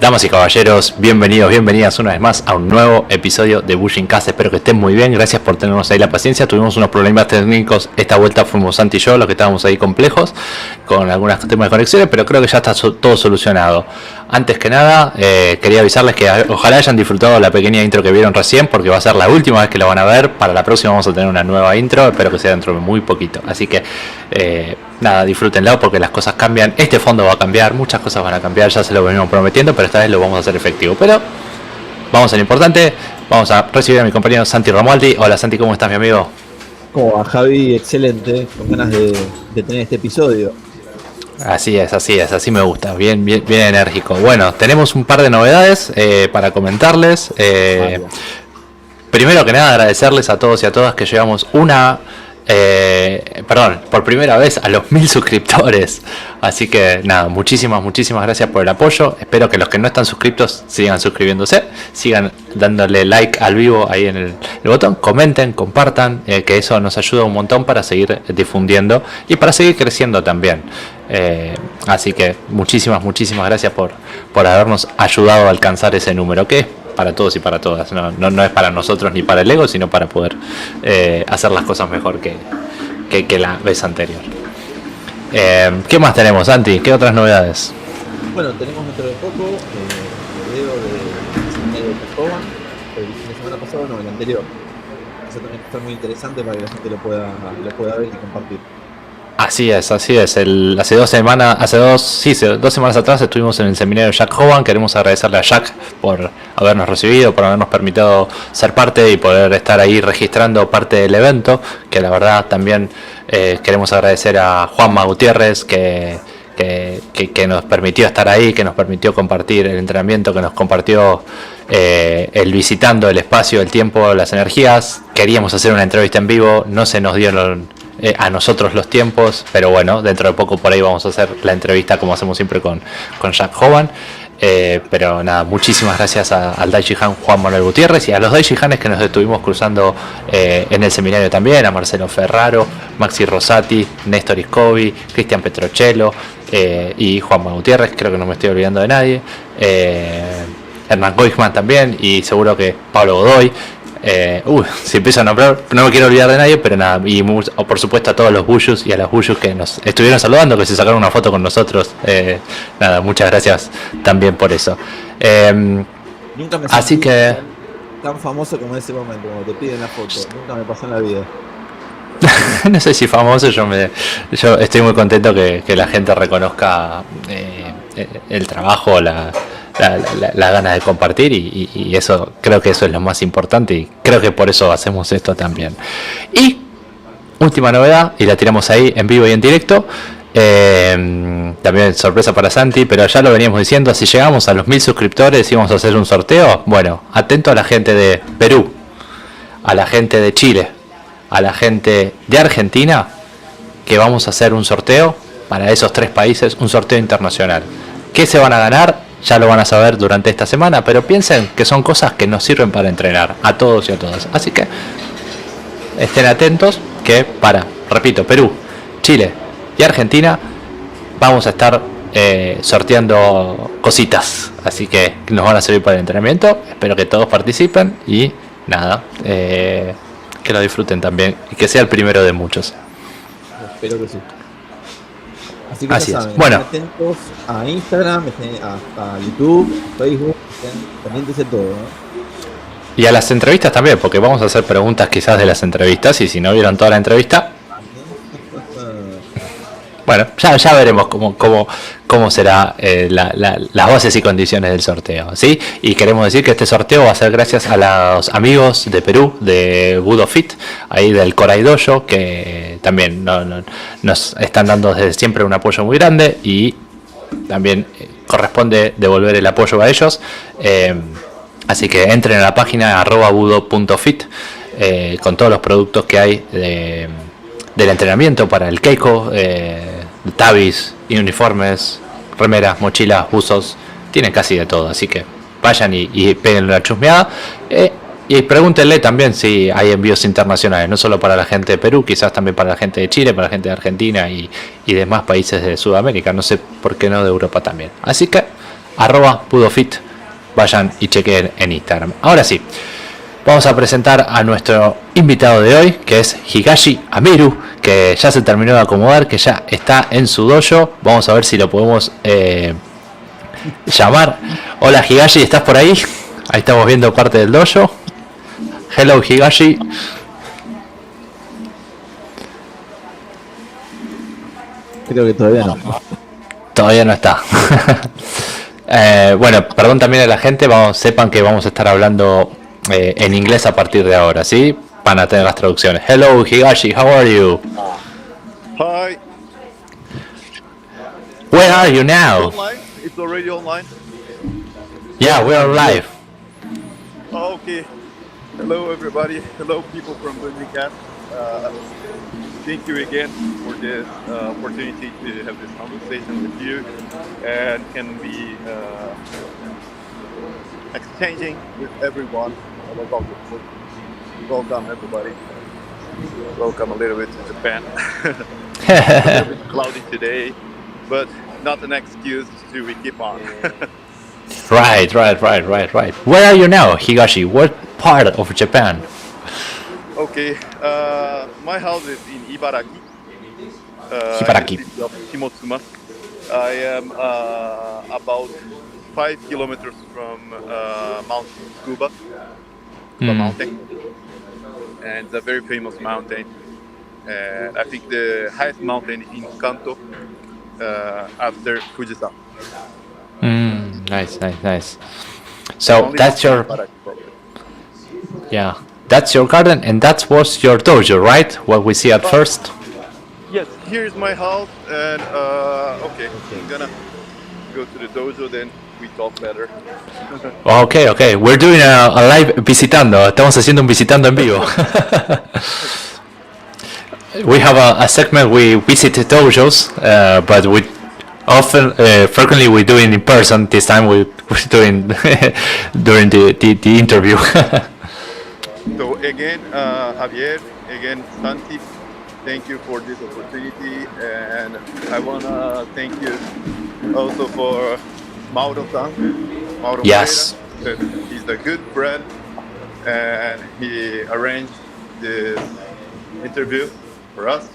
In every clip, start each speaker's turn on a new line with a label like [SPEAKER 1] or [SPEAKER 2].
[SPEAKER 1] Damas y caballeros, bienvenidos, bienvenidas una vez más a un nuevo episodio de Bujinkast. Espero que estén muy bien, gracias por tenernos ahí la paciencia. Tuvimos unos problemas técnicos, esta vuelta fuimos Santi y yo los que estábamos ahí complejos con algunos temas de conexiones, pero creo que ya está todo solucionado. Antes que nada, quería avisarles que ojalá hayan disfrutado la pequeña intro que vieron recién, porque va a ser la última vez que lo van a ver. Para la próxima vamos a tener una nueva intro, espero que sea dentro de muy poquito. Así que nada, disfrútenlo porque las cosas cambian, este fondo va a cambiar, muchas cosas van a cambiar, ya se lo venimos prometiendo, pero esta vez lo vamos a hacer efectivo. Pero vamos a lo importante, vamos a recibir a mi compañero Santi Romualdi. Hola Santi, ¿cómo estás, mi amigo?
[SPEAKER 2] ¿Cómo va, Javi? Excelente, con ganas de tener este episodio.
[SPEAKER 1] Así es, así me gusta, bien enérgico. Bueno, tenemos un par de novedades para comentarles. Primero que nada, agradecerles a todos y a todas que llevamos por primera vez a los 1000 suscriptores. Así que nada, muchísimas gracias por el apoyo. Espero que los que no están suscriptos sigan suscribiéndose, sigan dándole like al vivo ahí en el botón, comenten, compartan, que eso nos ayuda un montón para seguir difundiendo y para seguir creciendo también. Así que muchísimas gracias por habernos ayudado a alcanzar ese número, que es para todos y para todas, no es para nosotros ni para el ego, sino para poder hacer las cosas mejor que la vez anterior. ¿Qué más tenemos, Santi? ¿Qué otras novedades?
[SPEAKER 2] Bueno, tenemos dentro de poco el video de Japón, el fin de semana pasado, no, el anterior. Eso también está muy interesante para que la gente lo pueda ver y compartir. Así es.
[SPEAKER 1] Hace dos semanas atrás estuvimos en el seminario Jack Hoban. Queremos agradecerle a Jack por habernos recibido, por habernos permitido ser parte y poder estar ahí registrando parte del evento. Que la verdad también queremos agradecer a Juanma Gutiérrez que nos permitió estar ahí, que nos permitió compartir el entrenamiento, que nos compartió el visitando el espacio, el tiempo, las energías. Queríamos hacer una entrevista en vivo, no se nos dio a nosotros los tiempos, pero bueno, dentro de poco por ahí vamos a hacer la entrevista como hacemos siempre con Jack Hoban. Pero nada, muchísimas gracias al Daichihan Juan Manuel Gutiérrez y a los Daichihanes que nos estuvimos cruzando en el seminario también, a Marcelo Ferraro, Maxi Rosati, Néstor Iscovi, Cristian Petrocello y Juan Manuel Gutiérrez, creo que no me estoy olvidando de nadie, Hernán Goichman también y seguro que Pablo Godoy. Si empiezo a nombrar, no me quiero olvidar de nadie, pero nada, y por supuesto a todos los Buyus y a las Buyus que nos estuvieron saludando, que se sacaron una foto con nosotros. Nada, muchas gracias también por eso.
[SPEAKER 2] Nunca me
[SPEAKER 1] así que
[SPEAKER 2] tan famoso como en ese momento, como te piden la foto, nunca me pasó en la vida.
[SPEAKER 1] No sé si famoso, yo estoy muy contento que la gente reconozca el trabajo, la ganas de compartir y eso, creo que eso es lo más importante y creo que por eso hacemos esto también. Y última novedad, y la tiramos ahí en vivo y en directo, también sorpresa para Santi, pero ya lo veníamos diciendo, si llegamos a los 1000 suscriptores íbamos a hacer un sorteo. Bueno, atento a la gente de Perú, a la gente de Chile, a la gente de Argentina, que vamos a hacer un sorteo para esos 3 países, un sorteo internacional. ¿Qué se van a ganar? Ya lo van a saber durante esta semana, pero piensen que son cosas que nos sirven para entrenar a todos y a todas. Así que estén atentos que repito, Perú, Chile y Argentina vamos a estar sorteando cositas. Así que nos van a servir para el entrenamiento. Espero que todos participen y nada, que lo disfruten también y que sea el primero de muchos.
[SPEAKER 2] Espero que sí. Así que
[SPEAKER 1] así
[SPEAKER 2] ya saben,
[SPEAKER 1] es. Bueno,
[SPEAKER 2] estén atentos a Instagram, a YouTube, Facebook, estén pendientes de todo, ¿no?
[SPEAKER 1] Y a las entrevistas también, porque vamos a hacer preguntas quizás de las entrevistas y si no vieron toda la entrevista, bueno, ya veremos cómo será las bases y condiciones del sorteo, ¿sí? Y queremos decir que este sorteo va a ser gracias a los amigos de Perú, de Budo Fit, ahí del Coray Dojo, que también nos están dando desde siempre un apoyo muy grande y también corresponde devolver el apoyo a ellos. Así que entren a la página @budo.fit con todos los productos que hay del entrenamiento para el Keiko, tabis, uniformes, remeras, mochilas, buzos, tienen casi de todo, así que vayan y peguen una chusmeada y pregúntenle también si hay envíos internacionales, no solo para la gente de Perú, quizás también para la gente de Chile, para la gente de Argentina y demás países de Sudamérica, no sé por qué no de Europa también. Así que @pudofit. Vayan y chequen en Instagram. Ahora sí, vamos a presentar a nuestro invitado de hoy, que es Higashi Amiru, que ya se terminó de acomodar, que ya está en su dojo. Vamos a ver si lo podemos llamar. Hola Higashi, ¿estás por ahí? Ahí estamos viendo parte del dojo. Hello Higashi.
[SPEAKER 2] Creo que todavía no.
[SPEAKER 1] Todavía no está. Bueno, perdón también a la gente, sepan que vamos a estar hablando en inglés a partir de ahora, ¿sí? Van a tener las traducciones. Hello Higashi, how are you?
[SPEAKER 3] Hi.
[SPEAKER 1] Where are you now?
[SPEAKER 3] Online? It's already online?
[SPEAKER 1] Yeah, we are live.
[SPEAKER 3] Oh, okay. Hello, everybody. Hello, people from Bujinkast. Thank you again for this opportunity to have this conversation with you and can be exchanging with everyone about the food. Welcome, everybody. Welcome a little bit to Japan. It's a little bit cloudy today, but not an excuse to we keep on.
[SPEAKER 1] Right. Where are you now, Higashi? What part of Japan?
[SPEAKER 3] Okay, my house is in Ibaraki.
[SPEAKER 1] Ibaraki.
[SPEAKER 3] In the city of Shimotsuma. I am about 5 kilometers from Mount Tsukuba Mountain, and it's a very famous mountain. And I think the highest mountain in Kanto after Fujisan.
[SPEAKER 1] Nice. So that's your that's your garden, and that was your dojo, right? What we see at first.
[SPEAKER 3] Yes, here's my house, and okay, I'm gonna go to the dojo, then we talk better.
[SPEAKER 1] Okay. We're doing a live visitando. Estamos haciendo un visitando en vivo. We have a segment we visit dojos, but we frequently we do it in person. This time we're doing during the interview.
[SPEAKER 3] So again, Javier, again, Santi, thank you for this opportunity, and I wanna thank you also for Mauro-san. Mauro
[SPEAKER 1] Yes.
[SPEAKER 3] Pereira. He's a good friend, and he arranged this interview for us.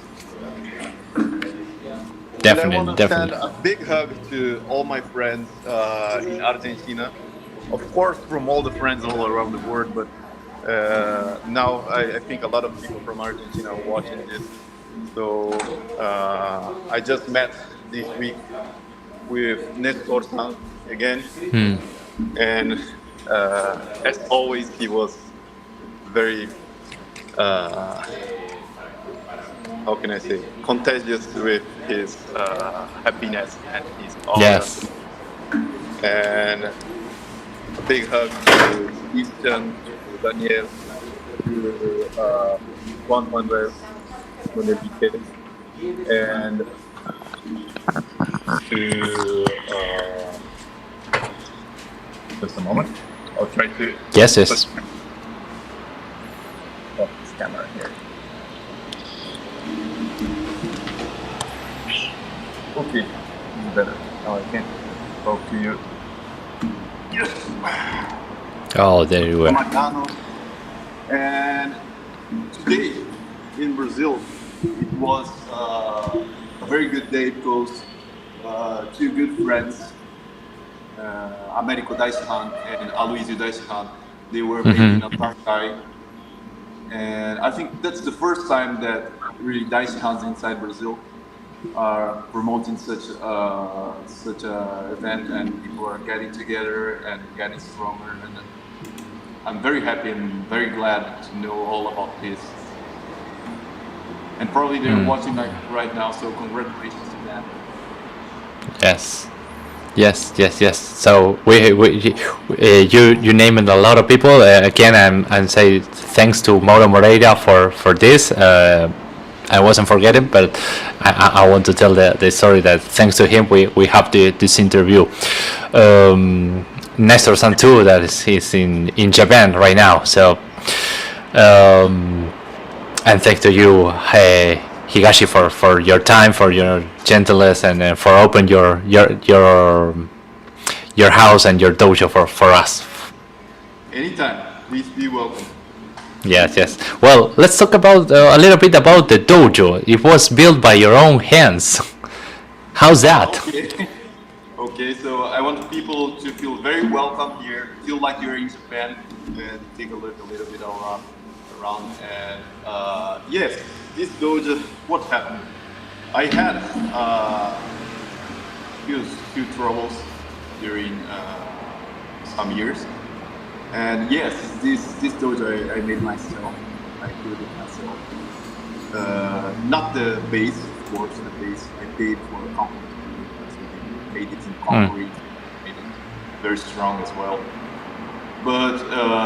[SPEAKER 1] Definitely.
[SPEAKER 3] And I want to send a big hug to all my friends in Argentina. Of course, from all the friends all around the world, but now I think a lot of people from Argentina are watching this. So I just met this week with Nestor-san again. And as always, he was very, how can I say, contagious with his happiness and his aura.
[SPEAKER 1] Yes.
[SPEAKER 3] And a big hug to Easton, to Daniel, to Juan Manuel, and to just a moment. I'll try to.
[SPEAKER 1] Yes.
[SPEAKER 3] Oh, this camera here. Okay, this is better. Now I can talk to you. Yes.
[SPEAKER 1] Oh, there you go.
[SPEAKER 3] And today in Brazil, it was a very good day because two good friends, Américo Daishan and Aloysio Daishan, they were making a party. And I think that's the first time that really Daishans inside Brazil are promoting such a event, and people are getting together and getting stronger. And I'm very happy and very glad to know all about this. And probably they're watching like right now, so congratulations to them.
[SPEAKER 1] Yes. So you named a lot of people again, and say thanks to Mauro Moreira for this. I wasn't forgetting, but I want to tell the story that thanks to him we have this interview. Nestor-san too, that he's in Japan right now. So and thanks to you, Higashi, for your time, for your gentleness, and for open your your house and your dojo for us.
[SPEAKER 3] Anytime. Please be welcome.
[SPEAKER 1] Yes, yes. Well, let's talk about a little bit about the dojo. It was built by your own hands. How's that?
[SPEAKER 3] Okay. Okay, so I want people to feel very welcome here, feel like you're in Japan, and take a look a little bit around. And yes, this dojo, what happened? I had few troubles during some years. And yes, this dojo I made myself. I built it myself. Not the base, of course. The base I paid for a company. So they made it in concrete, made it very strong as well. But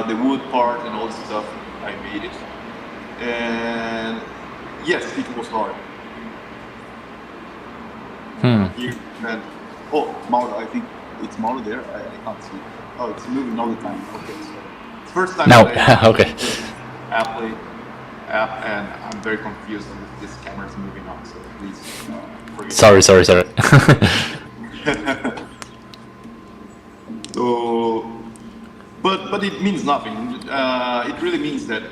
[SPEAKER 3] the wood part and all the stuff, I made it. And yes, it was hard. Here and Mauro, I think it's Mauro there. I can't see. Oh, it's moving all the time. Okay, so it's first time.
[SPEAKER 1] No,
[SPEAKER 3] that I
[SPEAKER 1] okay.
[SPEAKER 3] app, and I'm very confused with this camera's moving on. So please forgive me.
[SPEAKER 1] Sorry.
[SPEAKER 3] So, but it means nothing. It really means that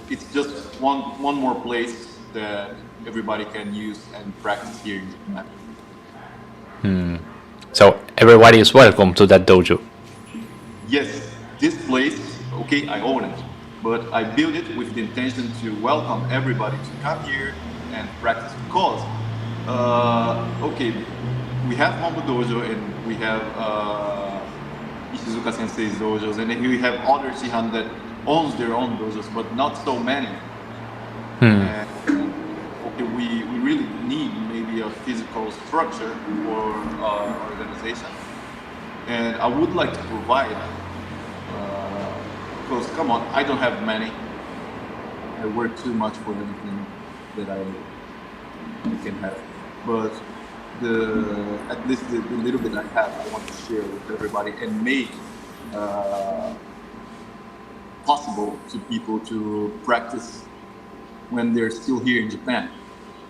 [SPEAKER 3] it's just one more place that everybody can use and practice here in Japan.
[SPEAKER 1] So everybody is welcome to that dojo.
[SPEAKER 3] Yes, this place, okay, I own it, but I built it with the intention to welcome everybody to come here and practice because, okay, we have Mombo Dojo and we have Ishizuka Sensei's dojos, and then we have other Shihan that owns their own dojos, but not so many. And, okay, we really need maybe a physical structure for organization, and I would like to provide. Because come on, I don't have many. I work too much for anything that I can have, but at least the little bit I have, I want to share with everybody and make possible to people to practice when they're still here in Japan.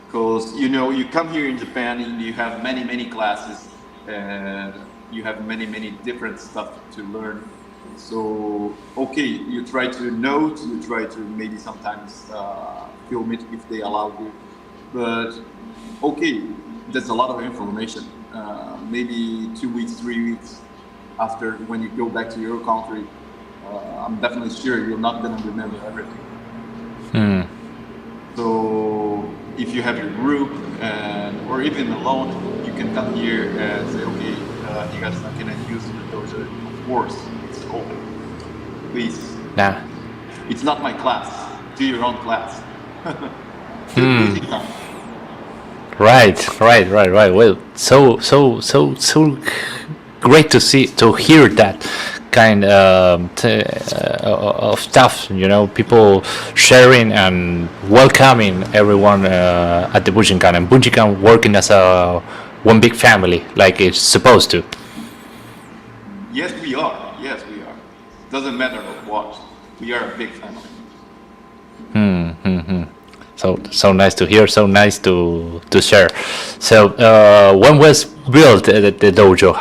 [SPEAKER 3] Because you come here in Japan and you have many classes and you have many different stuff to learn. So okay, you try to note, you try to maybe sometimes film it if they allow you, but okay, there's a lot of information. Maybe 2 weeks, 3 weeks after, when you go back to your country, I'm definitely sure you're not gonna remember everything. So if you have your group or even alone, you can come here and say, okay, Higashi-san, can I use your dojo? Of course, it's open. Please.
[SPEAKER 1] Nah.
[SPEAKER 3] It's not my class. Do your own class.
[SPEAKER 1] Right. Well, so great to hear that kind of stuff. People sharing and welcoming everyone at the Bujinkast, and Bujinkast working as one big family, like it's supposed to.
[SPEAKER 3] Yes, we are. Doesn't matter what. We are a big family.
[SPEAKER 1] So nice to hear. So nice to share. So when was built the dojo?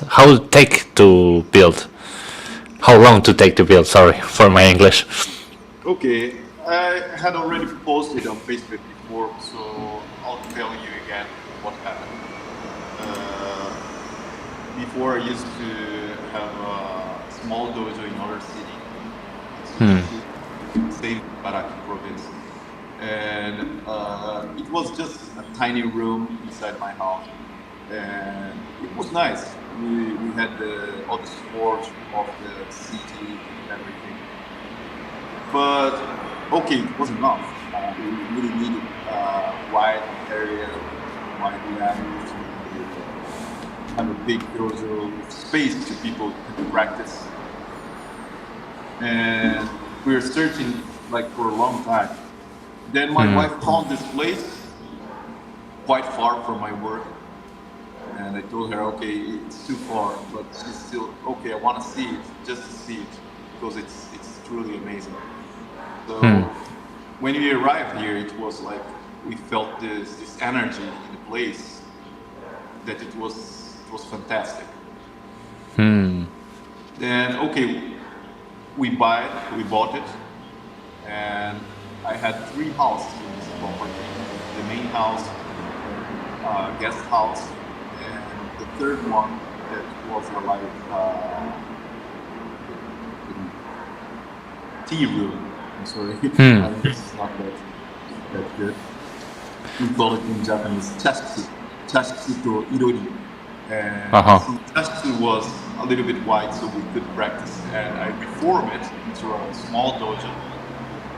[SPEAKER 1] How take to build? How long to take to build? Sorry for my English.
[SPEAKER 3] Okay, I had already posted on Facebook before, so I'll tell you again what happened. Before I used to have a small dojo in our city, same Baraki province, and it was just a tiny room inside my house, and it was nice. We had all the support of the city and everything, but okay, it wasn't enough. We really needed a wide area, wide land, to have a big dojo with space to people to practice. And we were searching for a long time. Then my wife found this place quite far from my work, and I told her, okay, it's too far, but she's still okay. I want to see it, just to see it, because it's truly amazing. So when we arrived here, it was like we felt this energy in the place, that it was fantastic.
[SPEAKER 1] Hmm.
[SPEAKER 3] Then okay, we bought it, and I had three houses in this property: the main house, guest house, and the third one that was like tea room. I'm sorry, my English is not that good. We call it in Japanese chashitsu to irori. And
[SPEAKER 1] Uh-huh.
[SPEAKER 3] so chashitsu was a little bit wide, so we could practice. And I reformed it into a small dojo,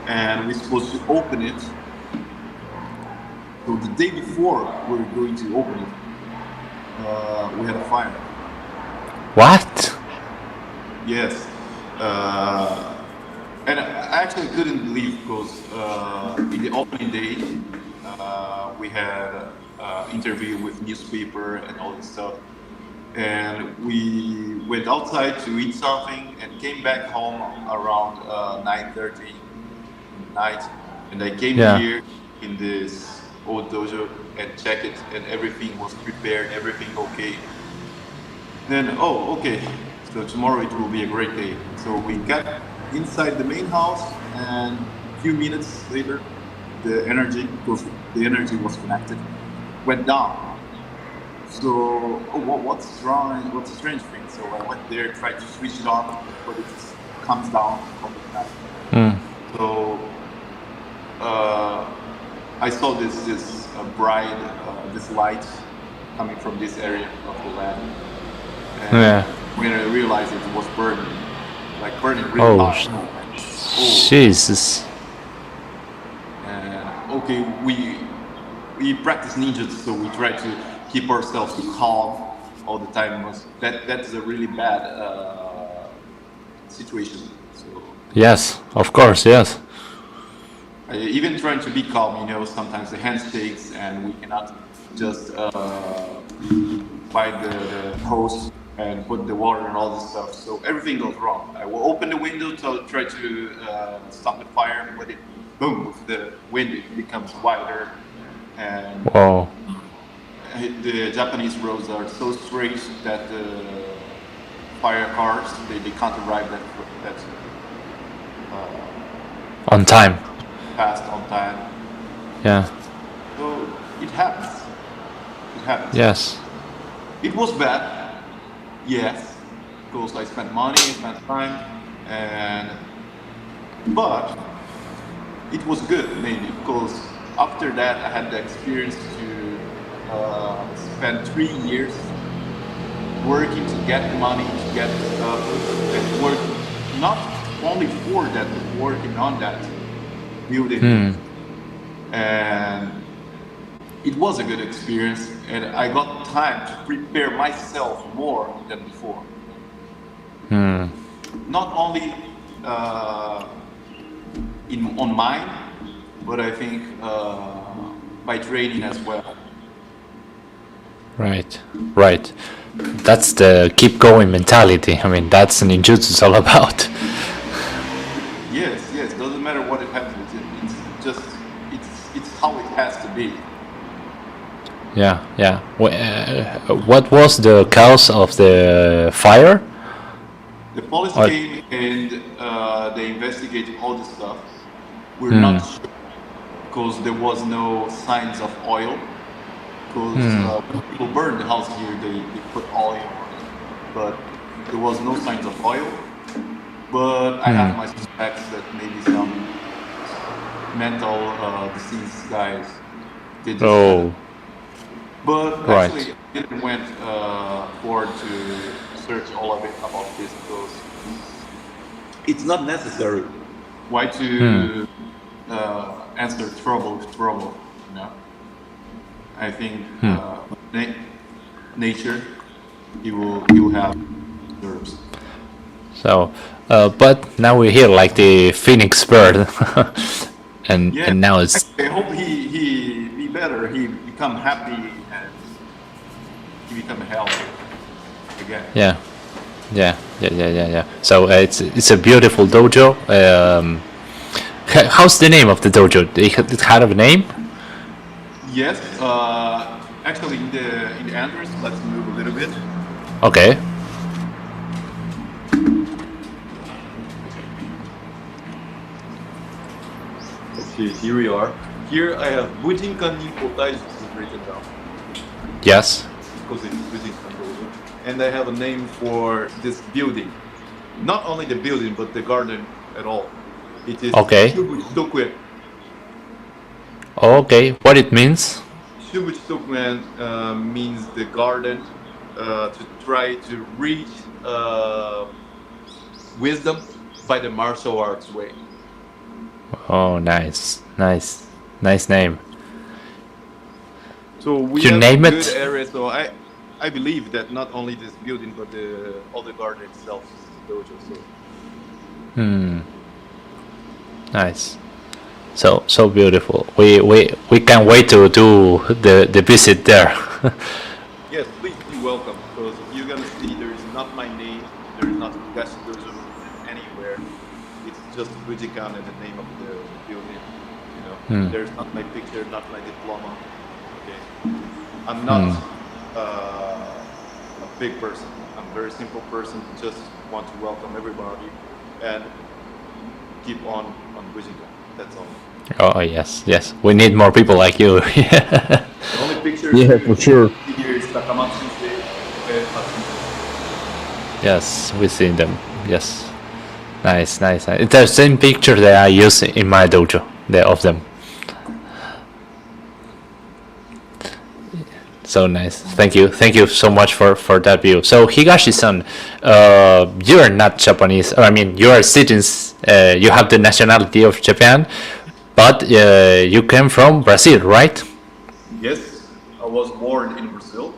[SPEAKER 3] and we're supposed to open it. So the day before we were going to open it, we had a fire.
[SPEAKER 1] What?
[SPEAKER 3] Yes. And I actually couldn't believe because in the opening day, we had interview with newspaper and all this stuff. And we went outside to eat something and came back home around 9:30 night. And I came
[SPEAKER 1] Yeah.
[SPEAKER 3] here in this old dojo and checked it, and everything was prepared, everything okay. Then, oh, okay, so tomorrow it will be a great day. So we got inside the main house, and a few minutes later, the energy, because the energy was connected, went down. So, what's wrong? What's a strange thing? So I went there, tried to switch it on, but it just comes down all the time.
[SPEAKER 1] Hmm.
[SPEAKER 3] So I saw this bright, this light coming from this area of the land. And
[SPEAKER 1] Yeah.
[SPEAKER 3] when I realized it was burning, like burning really
[SPEAKER 1] Oh,
[SPEAKER 3] hot.
[SPEAKER 1] Jesus.
[SPEAKER 3] Okay, we practice ninjas, so we try to keep ourselves calm all the time. That's a really bad situation. So
[SPEAKER 1] Yes, of course, yes.
[SPEAKER 3] even trying to be calm, sometimes the hand shakes and we cannot just buy the hose and put the water and all this stuff. So everything goes wrong. I will open the window to try to stop the fire, but boom, with the wind it becomes wider. And
[SPEAKER 1] Whoa.
[SPEAKER 3] the Japanese roads are so straight that the fire cars, they can't arrive that
[SPEAKER 1] On time.
[SPEAKER 3] fast on time.
[SPEAKER 1] Yeah.
[SPEAKER 3] So it happens. It happens.
[SPEAKER 1] Yes.
[SPEAKER 3] It was bad, yes, because I spent money, spent time, but it was good mainly because after that I had the experience to spend 3 years working to get money, to get stuff, and work not only for that, but working on that, building. And it was a good experience, and I got time to prepare myself more than before. Not only on mine, but I think by training as well.
[SPEAKER 1] Right. Right. That's the keep going mentality. I mean, that's ninjutsu is all about.
[SPEAKER 3] Yes, doesn't matter what it happens. It's just it's how it has to be.
[SPEAKER 1] Yeah, yeah. What was the cause of the fire?
[SPEAKER 3] The police came and they investigated all this stuff. We're not sure because there was no signs of oil. Because when people burn the house here, they put oil on it, but there was no signs of oil. But I have my suspects that maybe some mental disease guys did this.
[SPEAKER 1] Oh,
[SPEAKER 3] But
[SPEAKER 1] Right.
[SPEAKER 3] actually, I didn't went forward to search all of it about this because it's not necessary. Why to answer trouble with trouble? I think nature, you will have nerves.
[SPEAKER 1] so, but now we're here like the phoenix bird, and
[SPEAKER 3] Yeah,
[SPEAKER 1] and now it's
[SPEAKER 3] I hope he be better. He become happy and he become healthy again.
[SPEAKER 1] yeah, yeah, yeah, yeah, yeah, yeah. So it's a beautiful dojo. How's the name of the dojo? It had a name?
[SPEAKER 3] Yes, Actually, in the entrance, let's move a little bit.
[SPEAKER 1] Okay.
[SPEAKER 3] Okay, here we are. Here I have Bujinkast written down
[SPEAKER 1] Yes.
[SPEAKER 3] because it's Bujinkast, and I have a name for this building. Not only the building, but the garden at all. It is
[SPEAKER 1] Okay.
[SPEAKER 3] Shubuchitokuen.
[SPEAKER 1] Okay. What it means?
[SPEAKER 3] Shubuchitokuen means the garden to try to reach wisdom by the martial arts way.
[SPEAKER 1] Oh, nice, nice, nice name.
[SPEAKER 3] So we
[SPEAKER 1] You
[SPEAKER 3] have
[SPEAKER 1] name
[SPEAKER 3] a
[SPEAKER 1] it?
[SPEAKER 3] good area. So I believe that not only this building, but all the garden itself is the dojo. So
[SPEAKER 1] Nice. So beautiful. We can't wait to do the visit there.
[SPEAKER 3] yes, please be welcome, because you're gonna see there is not my name, there is not Higashi Dojo anywhere. It's just Bujikan and the name of the building. You know, there's not my picture, not my diploma. Okay, I'm not a big person. I'm a very simple person. Just want to welcome everybody and keep on Bujikan. That's all.
[SPEAKER 1] Oh yes, yes. We need more people like you.
[SPEAKER 3] The only picture
[SPEAKER 2] For sure.
[SPEAKER 3] here is Takamatsu and Hatsune.
[SPEAKER 1] Yes, we've seen them. Yes. Nice, nice. It's the same picture that I use in my dojo. Of them. So nice. Thank you so much for that view. So Higashi-san, you are not Japanese. I mean, you are citizens. You have the nationality of Japan, but you came from Brazil, right?
[SPEAKER 3] Yes, I was born in Brazil.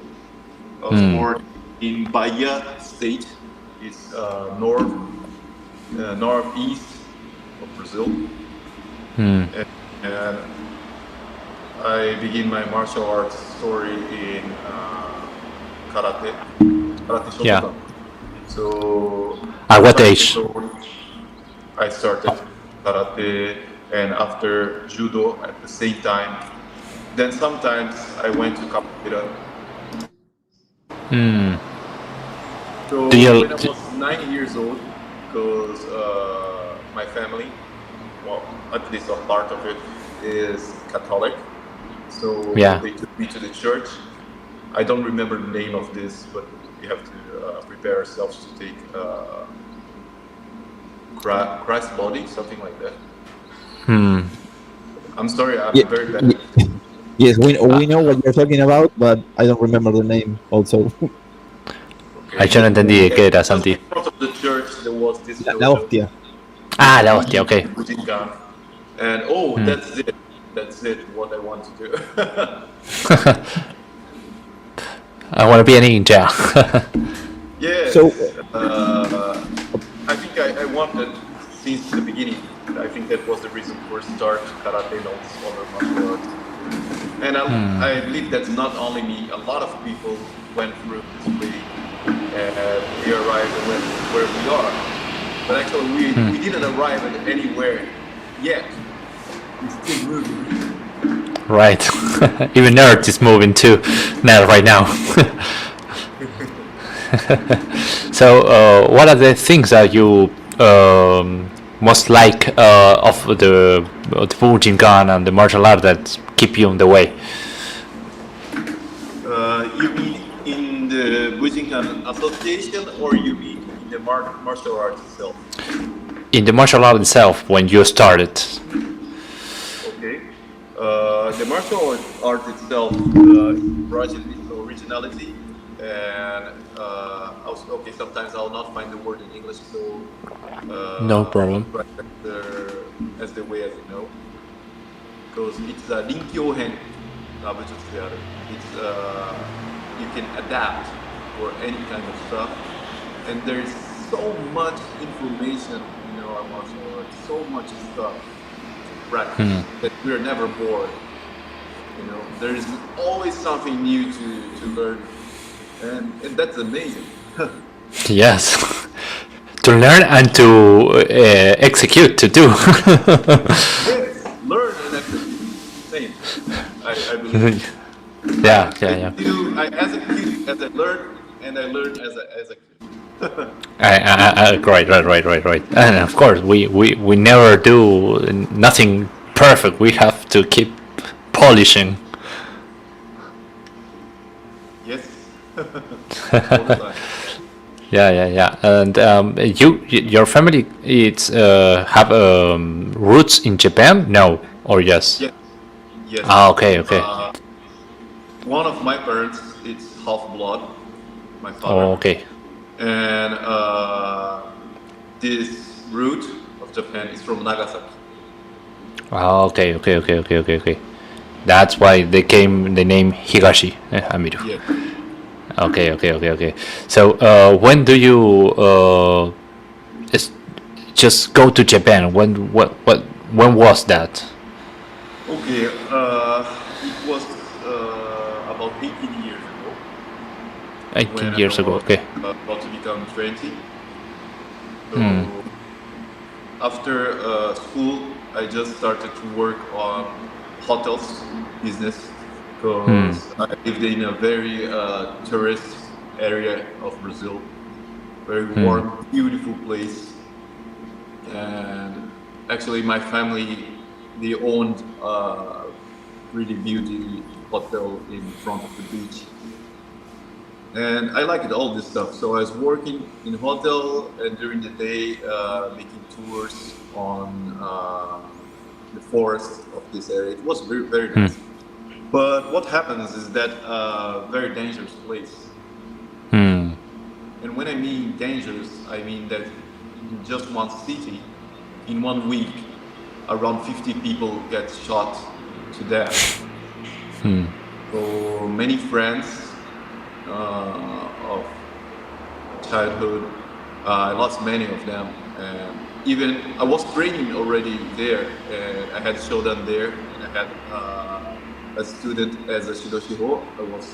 [SPEAKER 3] I was born in Bahia State. It's northeast of Brazil. And I began my martial arts story in karate shotokan.
[SPEAKER 1] Yeah.
[SPEAKER 3] So
[SPEAKER 1] At what age?
[SPEAKER 3] I started karate, and after judo at the same time. Then sometimes I went to capoeira. So when I was 9 years old, because my family, well, at least a part of it, is Catholic. So they took me to the church. I don't remember the name of this, but we have to prepare ourselves to take Christ's body, something like that. I'm sorry, I'm very bad.
[SPEAKER 2] Yes, we know what you're talking about, but I don't remember the name also.
[SPEAKER 1] Okay. Yo no entendí qué era, Santi.
[SPEAKER 3] In front of the church, there was this
[SPEAKER 2] La hostia.
[SPEAKER 1] Ah, la hostia, okay.
[SPEAKER 3] And that's it. That's it, what I want to do.
[SPEAKER 1] I want to be a ninja.
[SPEAKER 3] Yeah.
[SPEAKER 2] So,
[SPEAKER 3] I think I wanted since the beginning. I think that was the reason for start karate and all this other martial arts. And I believe that's not only me. A lot of people went through this way, and we arrived and went where we are. But actually, we didn't arrive at anywhere yet. We're still moving.
[SPEAKER 1] Right. Even Nerd is moving too. Not right now. So, what are the things that you most like of the Bujinkast and the martial art that keep you on the way?
[SPEAKER 3] You mean in the Bujinkast Association, or you mean in the martial arts itself?
[SPEAKER 1] In the martial art itself, when you started.
[SPEAKER 3] Okay. The martial art itself originality, and okay, sometimes I'll not find the word in English, so
[SPEAKER 1] No problem.
[SPEAKER 3] as the way as you know, because it's a Rinkyohen Bujutsu de aru. It's you can adapt for any kind of stuff, and there's so much information in our martial arts, so much stuff to practice that we're never bored. You know, there is always something new to learn, and that's amazing.
[SPEAKER 1] Yes. To learn and to execute, to do.
[SPEAKER 3] Yes, learn and execute. Same. I believe.
[SPEAKER 1] Yeah, yeah, yeah.
[SPEAKER 3] As a kid, as I learned, and I learned as a kid.
[SPEAKER 1] Right. And of course, we never do nothing perfect. We have to keep polishing.
[SPEAKER 3] Yes, all the time.
[SPEAKER 1] Yeah. And your family, it's have roots in Japan? No, or yes?
[SPEAKER 3] Yes, yes.
[SPEAKER 1] Ah, okay.
[SPEAKER 3] One of my parents, it's half blood, my
[SPEAKER 1] Oh,
[SPEAKER 3] father,
[SPEAKER 1] okay.
[SPEAKER 3] and this root of Japan is from Nagasaki.
[SPEAKER 1] Ah, okay. That's why they came the name Higashi Amiru.
[SPEAKER 3] Yes.
[SPEAKER 1] Okay. So, when do you is- just go to Japan? When was that?
[SPEAKER 3] Okay. It was about 18 years ago
[SPEAKER 1] 18
[SPEAKER 3] when I
[SPEAKER 1] years ago.
[SPEAKER 3] was
[SPEAKER 1] Okay.
[SPEAKER 3] about to become 20. So
[SPEAKER 1] Hmm.
[SPEAKER 3] after school, I just started to work on hotels business
[SPEAKER 1] Hmm.
[SPEAKER 3] because I lived in a very tourist area of Brazil, very
[SPEAKER 1] Hmm.
[SPEAKER 3] warm, beautiful place. And actually, my family they owned a really beauty hotel in front of the beach, and I liked all this stuff. So I was working in hotel and during the day making tours on the forest of this area. It was very
[SPEAKER 1] Hmm.
[SPEAKER 3] nice. But what happens is that very dangerous place.
[SPEAKER 1] Hmm.
[SPEAKER 3] And when I mean dangerous, I mean that in just one city, in 1 week, around 50 people get shot to death.
[SPEAKER 1] Hmm.
[SPEAKER 3] So many friends of childhood, I lost many of them. And even I was training already there, and I had shodan there, and I had a student as a shidoshiro. I was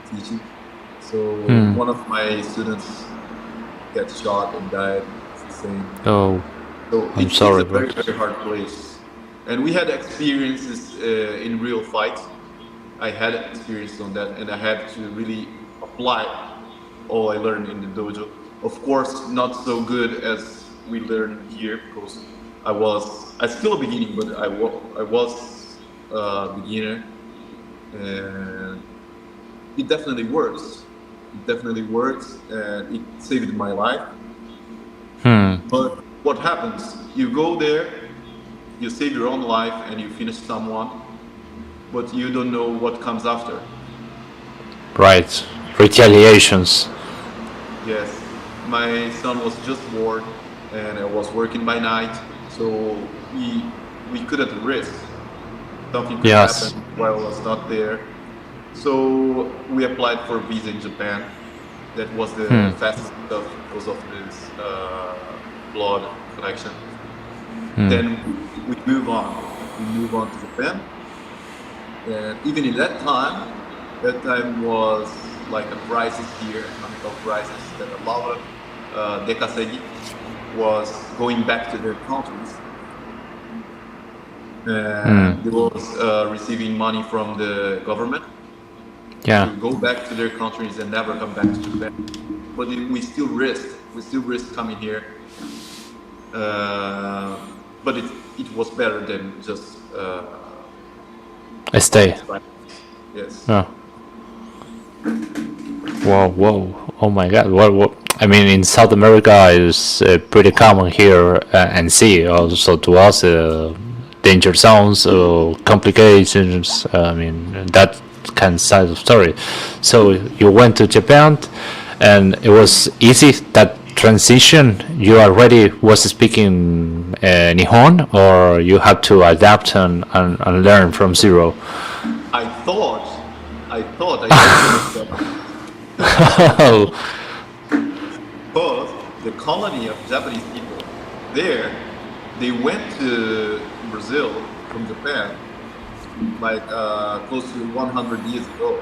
[SPEAKER 3] teaching. So
[SPEAKER 1] Hmm.
[SPEAKER 3] one of my students got shot and died. It's the same.
[SPEAKER 1] Oh,
[SPEAKER 3] So
[SPEAKER 1] I'm
[SPEAKER 3] it's
[SPEAKER 1] sorry
[SPEAKER 3] a
[SPEAKER 1] about
[SPEAKER 3] very
[SPEAKER 1] this.
[SPEAKER 3] hard place. And we had experiences in real fights. I had experience on that, and I had to really apply all I learned in the dojo. Of course, not so good as we learn here because I still a beginning, but I was a beginner, and it definitely works. It definitely works, and it saved my life.
[SPEAKER 1] Hmm.
[SPEAKER 3] But what happens? You go there, you save your own life, and you finish someone, but you don't know what comes after.
[SPEAKER 1] Right. Retaliations.
[SPEAKER 3] Yes, my son was just born, and I was working by night, so we couldn't risk something could happen
[SPEAKER 1] Yes.
[SPEAKER 3] while I was not there. So we applied for visa in Japan. That was
[SPEAKER 1] Hmm.
[SPEAKER 3] the fastest stuff because of this blood connection.
[SPEAKER 1] Hmm.
[SPEAKER 3] Then we move on. We move on to Japan, and even in that time was like a crisis here, economical crisis, that a lot of dekasegi was going back to their countries,
[SPEAKER 1] Hmm.
[SPEAKER 3] and they was receiving money from the government
[SPEAKER 1] Yeah.
[SPEAKER 3] to go back to their countries and never come back to Japan. But we still risked coming here. But it was better than just
[SPEAKER 1] I
[SPEAKER 3] all
[SPEAKER 1] stay.
[SPEAKER 3] these crises. Yes.
[SPEAKER 1] Yeah. Whoa. Oh my God. What? I mean, in South America is pretty common here and see also to us danger zones or complications. I mean, that kind of side of story. So you went to Japan, and it was easy that transition. You already was speaking Nihon, or you had to adapt and learn from zero.
[SPEAKER 3] I thought I spoke enough Japanese.
[SPEAKER 1] Oh,
[SPEAKER 3] But the colony of Japanese people there, they went to Brazil from Japan like close to 100 years ago.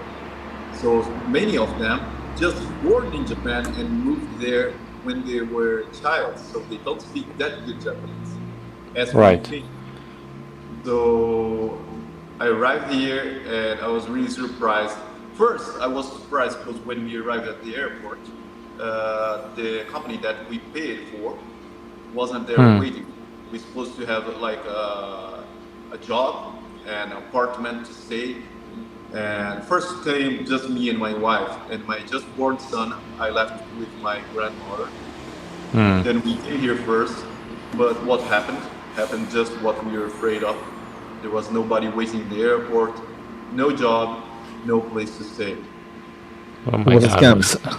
[SPEAKER 3] So many of them just born in Japan and moved there when they were child. So they don't speak that good Japanese as we
[SPEAKER 1] right.
[SPEAKER 3] think. So I arrived here and I was really surprised. First, I was surprised because when we arrived at the airport, the company that we paid for wasn't there waiting. We're supposed to have like a job, an apartment to stay. And first came just me and my wife and my just born son. I left with my grandmother. Then we came here first, but what happened just what we were afraid of. There was nobody waiting in the airport, no job, no place to stay.
[SPEAKER 1] Oh my
[SPEAKER 2] It was a
[SPEAKER 1] God.
[SPEAKER 2] scam.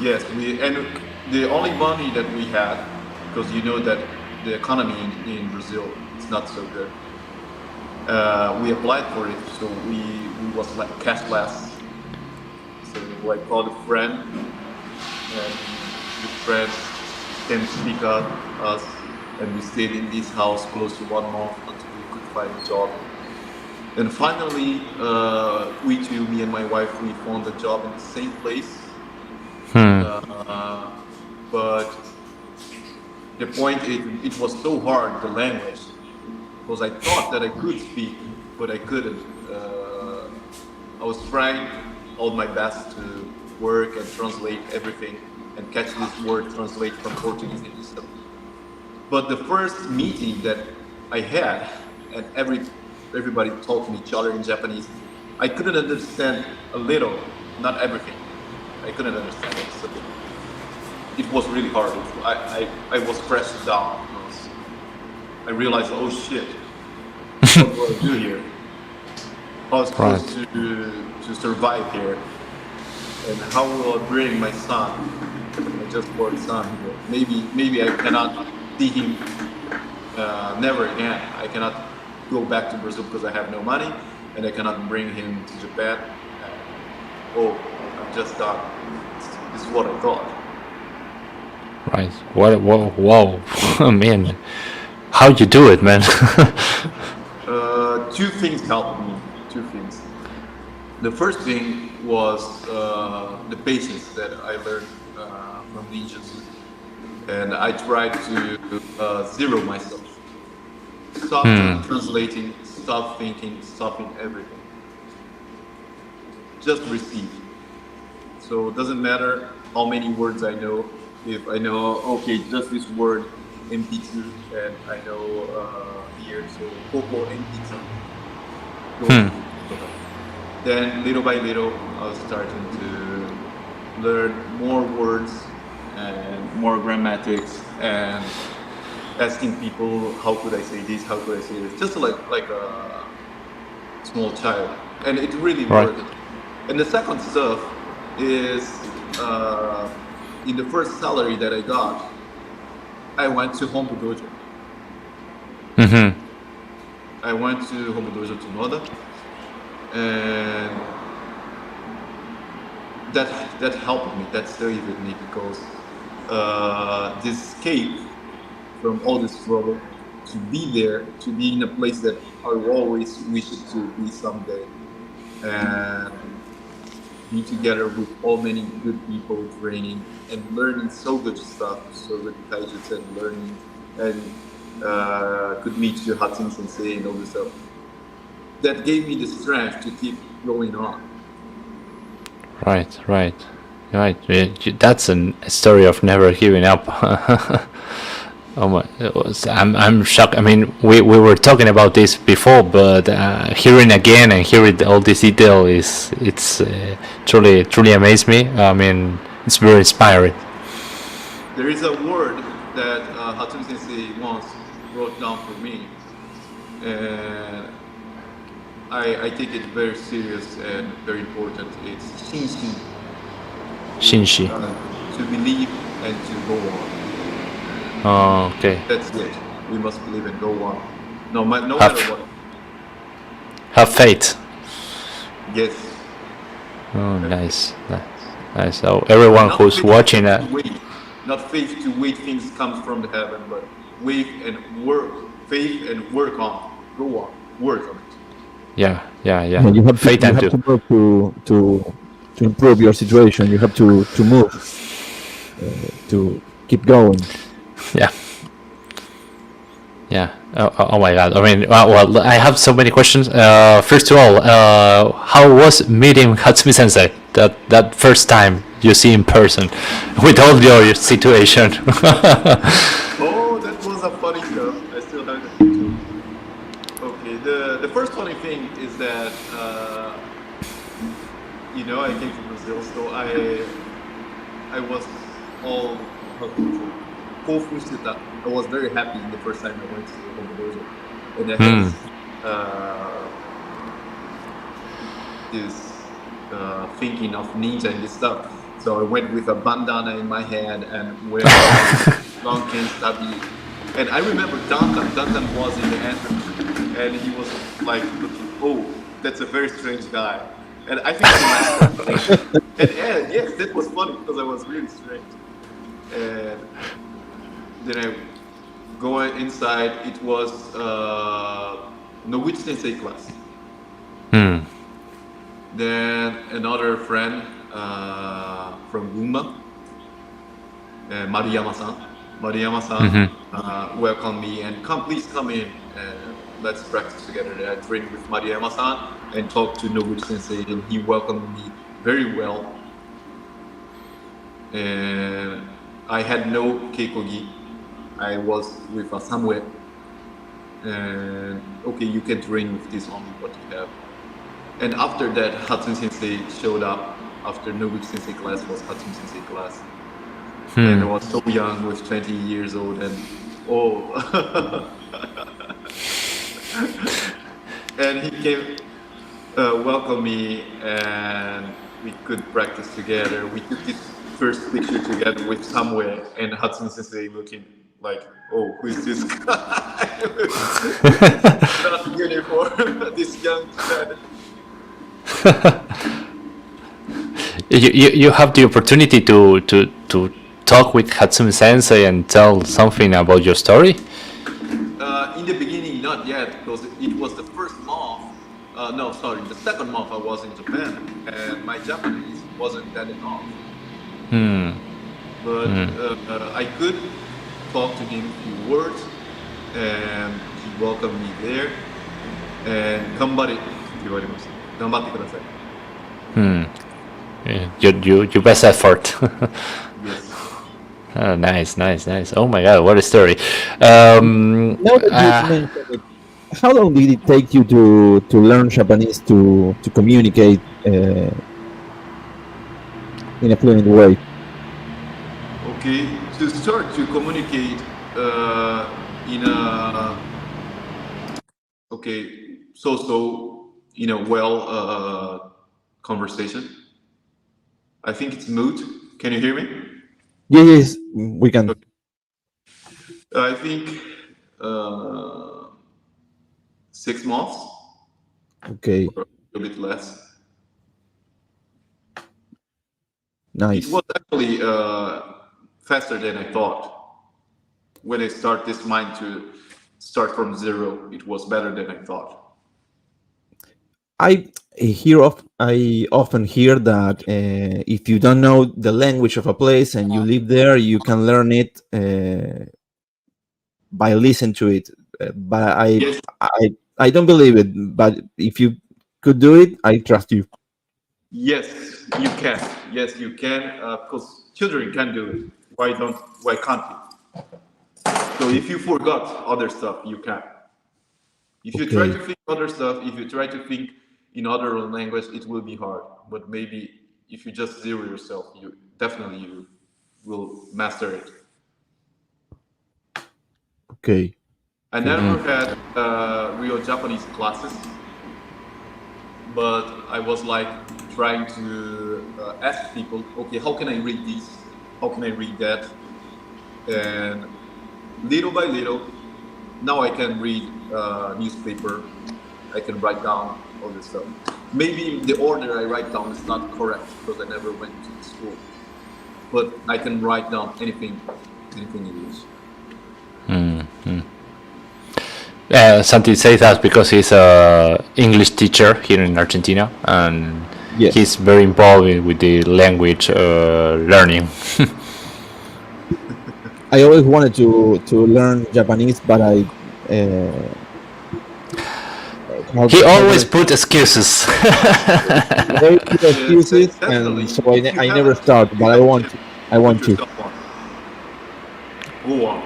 [SPEAKER 3] Yes, and the only money that we had, because you know that the economy in Brazil is not so good. We applied for it, so we was like cashless. So I called a friend, and the friend came to pick up us, and we stayed in this house close to 1 month until we could find a job. And finally, me and my wife, we found a job in the same place. But the point is, it was so hard, the language, because I thought that I could speak, but I couldn't. I was trying all my best to work and translate everything and catch this word, translate from Portuguese into stuff. But the first meeting that I had, and everybody talking to each other in Japanese, I couldn't understand a little, not everything. I couldn't understand it. So it was really hard. I was pressed down. I realized, oh shit, what do I do here? How am I supposed to survive here? And how will I bring my son, my just born son, here? Maybe I cannot see him never again. I cannot go back to Brazil because I have no money, and I cannot bring him to Japan. I'm just done. This is what I thought.
[SPEAKER 1] Right. Whoa. Man. How you do it, man?
[SPEAKER 3] Two things helped me. Two things. The first thing was the patience that I learned from ninjas, and I tried to zero myself. Stop translating, stop thinking, stopping everything. Just receive. So it doesn't matter how many words I know. If I know, okay, just this word, MP2, and I know here, so Coco MP2. Then little by little, I was starting to learn more words and more grammatics and asking people, how could I say this, how could I say this, just like a small child. And it really worked. And the second stuff is in the first salary that I got, I went to Home Dojo. I went to Home Dojo to Noda, and that helped me, that saved me, because this escape from all this trouble, to be there, to be in a place that I always wished to be someday, and be together with all many good people training and learning so good stuff, so good gadgets and learning, and could meet Hatsune Sensei and all this stuff. That gave me the strength to keep going on.
[SPEAKER 1] Right. That's a story of never giving up. Oh my! I'm shocked. I mean, we were talking about this before, but hearing again and hearing all this detail it's truly amazed me. I mean, it's very inspiring.
[SPEAKER 3] There is a word that Hatsune Sensei once wrote down for me, and I take it very serious and very important. It's Shinshi. To believe and to go on.
[SPEAKER 1] Oh, okay.
[SPEAKER 3] That's it. We must believe and go on. No matter what.
[SPEAKER 1] Have faith.
[SPEAKER 3] Yes.
[SPEAKER 1] Oh, nice. So everyone
[SPEAKER 3] Not
[SPEAKER 1] who's watching
[SPEAKER 3] not faith to wait things come from the heaven, but faith and work on. Go on. Work on it.
[SPEAKER 1] Yeah.
[SPEAKER 2] You have
[SPEAKER 1] faith
[SPEAKER 2] to move to improve your situation. You have to move to keep going.
[SPEAKER 1] Yeah. Oh my god! I mean, well, I have so many questions. First of all, how was meeting Hatsumi Sensei that first time you see in person, with all your situation?
[SPEAKER 3] Oh, that was a funny stuff. I still have the picture. Okay, the first funny thing is that I came from Brazil, so I was all confused. I was very happy the first time I went to Brazil, and I had this thinking of ninja and this stuff. So I went with a bandana in my head and wearing long tabi. And I remember Dantan was in the entrance, and he was like looking, oh, that's a very strange guy. And I think and yes, that was funny because I was really strange. And then I go inside. It was Noguchi Sensei class. Then another friend from Gunma, Mariyama-san. Mariyama-san welcomed me and please come in and let's practice together. I trained with Mariyama-san and talked to Noguchi Sensei, and he welcomed me very well. And I had no keikogi. I was with a samue. And okay, you can train with this only what you have. And after that, Hatsumi Sensei showed up. After Noguchi Sensei class was Hatsumi Sensei class. And I was so young, with 20 years old, and and he came, welcome me, and we could practice together. We took this first picture together with Samue, and Hatsumi Sensei looking like, oh, who is this guy? Not uniform, this young lad.
[SPEAKER 1] You have the opportunity to talk with Hatsumi Sensei and tell something about your story?
[SPEAKER 3] In the beginning, not yet, because it was the first month. The second month I was in Japan, and my Japanese wasn't that enough. But I could talk to him a few words, and he welcomed me there. And 頑張れって言われました。頑張ってください。
[SPEAKER 1] Your best effort.
[SPEAKER 3] Yes.
[SPEAKER 1] Oh, nice. Oh my god, what a story.
[SPEAKER 2] Now that you mentioned it, how long did it take you to learn Japanese to communicate in a fluent way?
[SPEAKER 3] Okay, to start to communicate in a conversation. I think it's mood. Can you hear me?
[SPEAKER 2] Yes, we can.
[SPEAKER 3] Okay. I think 6 months.
[SPEAKER 2] Okay.
[SPEAKER 3] Or a bit less.
[SPEAKER 2] Nice.
[SPEAKER 3] It was actually faster than I thought. When I start this mind to start from zero, it was better than I thought.
[SPEAKER 2] I often hear that if you don't know the language of a place and you live there, you can learn it by listening to it. But
[SPEAKER 3] Yes.
[SPEAKER 2] I don't believe it. But if you could do it, I trust you.
[SPEAKER 3] Yes, you can. Yes, you can. Because children can do it. Why can't you? So if you forgot other stuff, you can. If you try to think other stuff, if you try to think in other language, it will be hard. But maybe if you just zero yourself, you will master it.
[SPEAKER 2] Okay.
[SPEAKER 3] I never had real Japanese classes, but I was like trying to ask people, okay, how can I read this? How can I read that? And little by little, now I can read newspaper. I can write down all this stuff. Maybe the order I write down is not correct because I never went to school. But I can write down anything English.
[SPEAKER 1] Santi says that because he's a English teacher here in Argentina, and
[SPEAKER 2] Yes.
[SPEAKER 1] he's very involved with the language learning.
[SPEAKER 2] I always wanted to learn Japanese, but I
[SPEAKER 1] He always put excuses.
[SPEAKER 2] very few excuses,
[SPEAKER 3] Definitely.
[SPEAKER 2] and so
[SPEAKER 3] If you
[SPEAKER 2] I
[SPEAKER 3] have
[SPEAKER 2] never
[SPEAKER 3] a-
[SPEAKER 2] start.
[SPEAKER 3] if you
[SPEAKER 2] But
[SPEAKER 3] have a
[SPEAKER 2] I
[SPEAKER 3] chance,
[SPEAKER 2] want
[SPEAKER 3] put
[SPEAKER 2] to.
[SPEAKER 3] yourself on. Go on.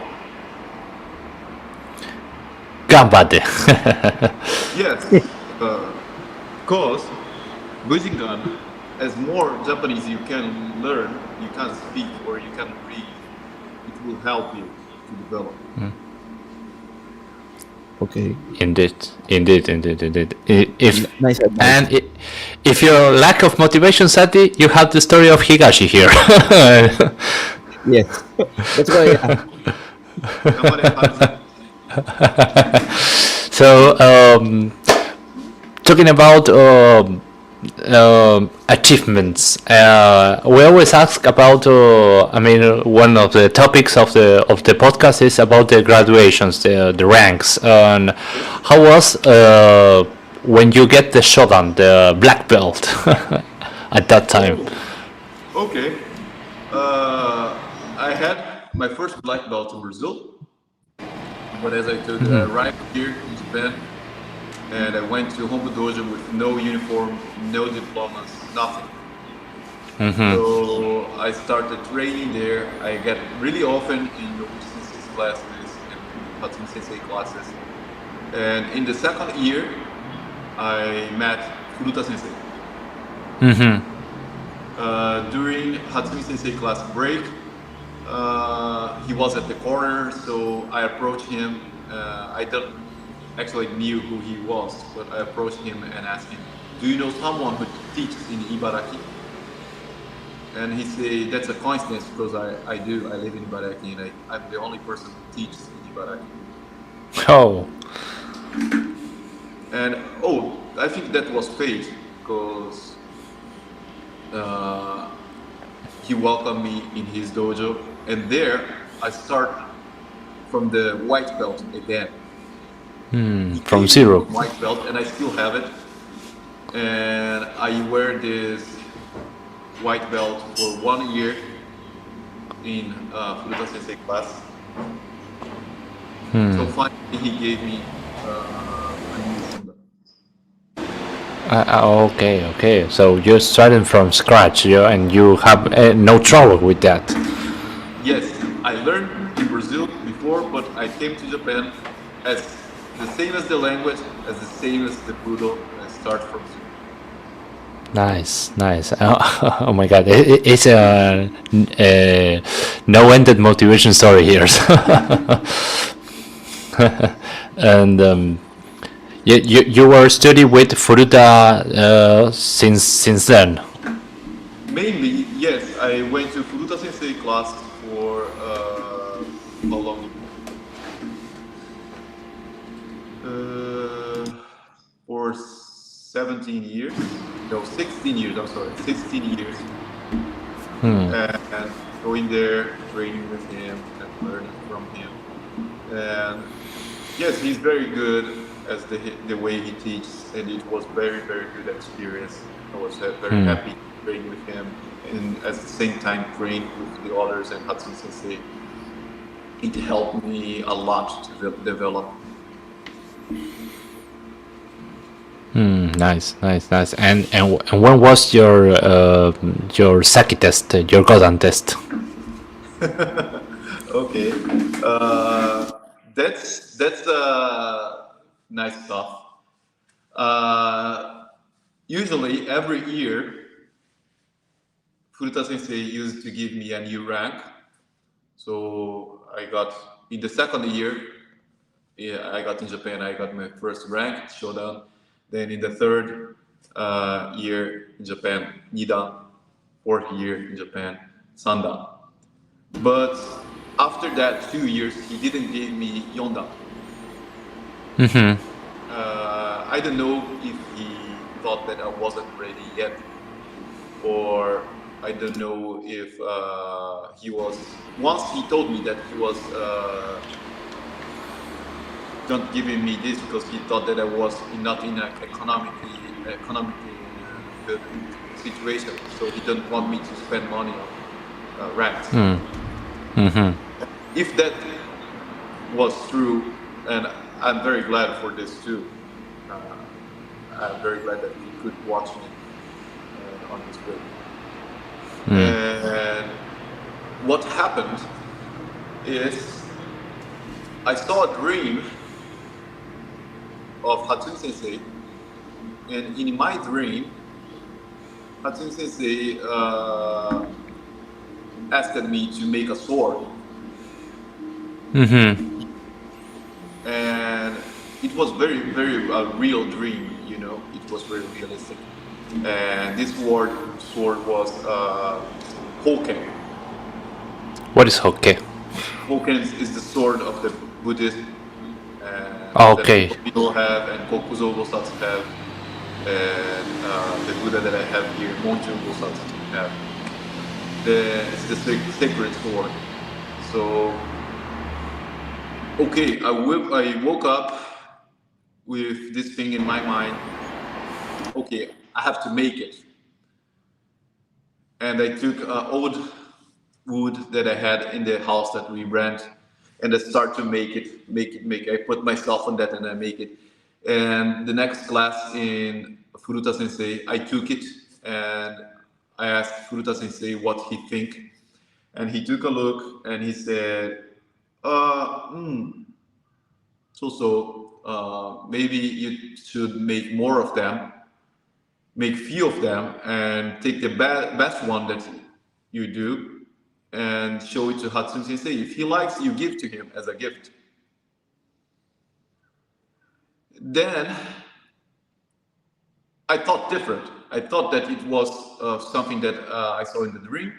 [SPEAKER 1] Gambate.
[SPEAKER 3] Yes, because Bujinkast, as more Japanese you can learn, you can speak or you can read, it will help you to develop.
[SPEAKER 2] Okay.
[SPEAKER 1] Indeed. If
[SPEAKER 2] Nice advice.
[SPEAKER 1] and if your lack of motivation, Sati, you have the story of Higashi here.
[SPEAKER 2] Yes. That's why I asked.
[SPEAKER 3] 頑張れ、ハルさん。
[SPEAKER 1] So, talking about achievements, we always ask about. One of the topics of the podcast is about the graduations, the ranks, and how was when you get the shodan, the black belt, at that time.
[SPEAKER 3] Okay. I had my first black belt in Brazil, but as I told you, I arrived here in Japan, and I went to Hombu Dojo with no uniform, no diplomas, nothing. So I started training there. I get really often in Yoshi Sensei's classes and Hatsumi Sensei classes. And in the second year, I met Furuta Sensei. During Hatsumi Sensei class break, he was at the corner, so I approached him. I don't actually knew who he was, but I approached him and asked him, "Do you know someone who teaches in Ibaraki?" And he said, "That's a coincidence because I do. I live in Ibaraki and I'm the only person who teaches in Ibaraki."
[SPEAKER 1] Oh.
[SPEAKER 3] And I think that was fate because he welcomed me in his dojo, and there I start from the white belt again. He
[SPEAKER 1] From
[SPEAKER 3] gave
[SPEAKER 1] zero.
[SPEAKER 3] me white belt, and I still have it. And I wear this white belt for 1 year in Furuta Sensei class. So finally, he gave me a new shodan.
[SPEAKER 1] Okay. So you're starting from scratch, and you have no trouble with that.
[SPEAKER 3] Yes, I learned in Brazil before, but I came to Japan as the same as the language, as the same as the Budo, and start from zero.
[SPEAKER 1] Nice. Oh my God, it's a no-ended motivation story here. And you were studying with Furuta since then.
[SPEAKER 3] Mainly, yes, I went to Furuta Sensei class for how long? For 17 years. No, 16 years. I'm sorry, 16 years. And going there, training with him, and learning from him. And yes, he's very good as the way he teaches, and it was very, very good experience. I was very happy training with him, and at the same time train with the others and Hatsumi Sensei. It helped me a lot to develop.
[SPEAKER 1] Nice. And when was your Saki test, your Godan test?
[SPEAKER 3] Okay, that's nice stuff. Usually every year, Furuta Sensei used to give me a new rank. So I got in the second year. I got in Japan. I got my first rank, Shodan. Then in the third year in Japan, Nidan. Fourth year in Japan, Sandan. But after that 2 years, he didn't give me Yondan. I don't know if he thought that I wasn't ready yet, or I don't know if he was. Once he told me that he was not giving me this because he thought that I was not in an economically good situation, so he didn't want me to spend money on ranks. If that was true, and I'm very glad for this too. Uh, I'm very glad that you could watch me on this way. And what happened is I saw a dream of Hatsune Sensei, and in my dream, Hatsune Sensei asked me to make a sword. And it was very, very real dream, you know. It was very realistic. And this sword was Hoken.
[SPEAKER 1] What is Hokke?
[SPEAKER 3] Hoken is the sword of the Buddhist.
[SPEAKER 1] Okay.
[SPEAKER 3] That people have, and Kokuzo Bosatsu have, and the Buddha that I have here, Monju Bosatsu have. It's the sacred sword. So, okay, I woke up with this thing in my mind. Okay, I have to make it. And I took old wood that I had in the house that we rent, and I start to make it. I put myself on that and I make it. And the next class in Furuta Sensei, I took it and I asked Furuta Sensei what he think. And he took a look and he said, maybe you should make more of them, make few of them, and take the best one that you do and show it to Hatsune Sensei. If he likes, you give to him as a gift. Then I thought different. I thought that it was something that I saw in the dream,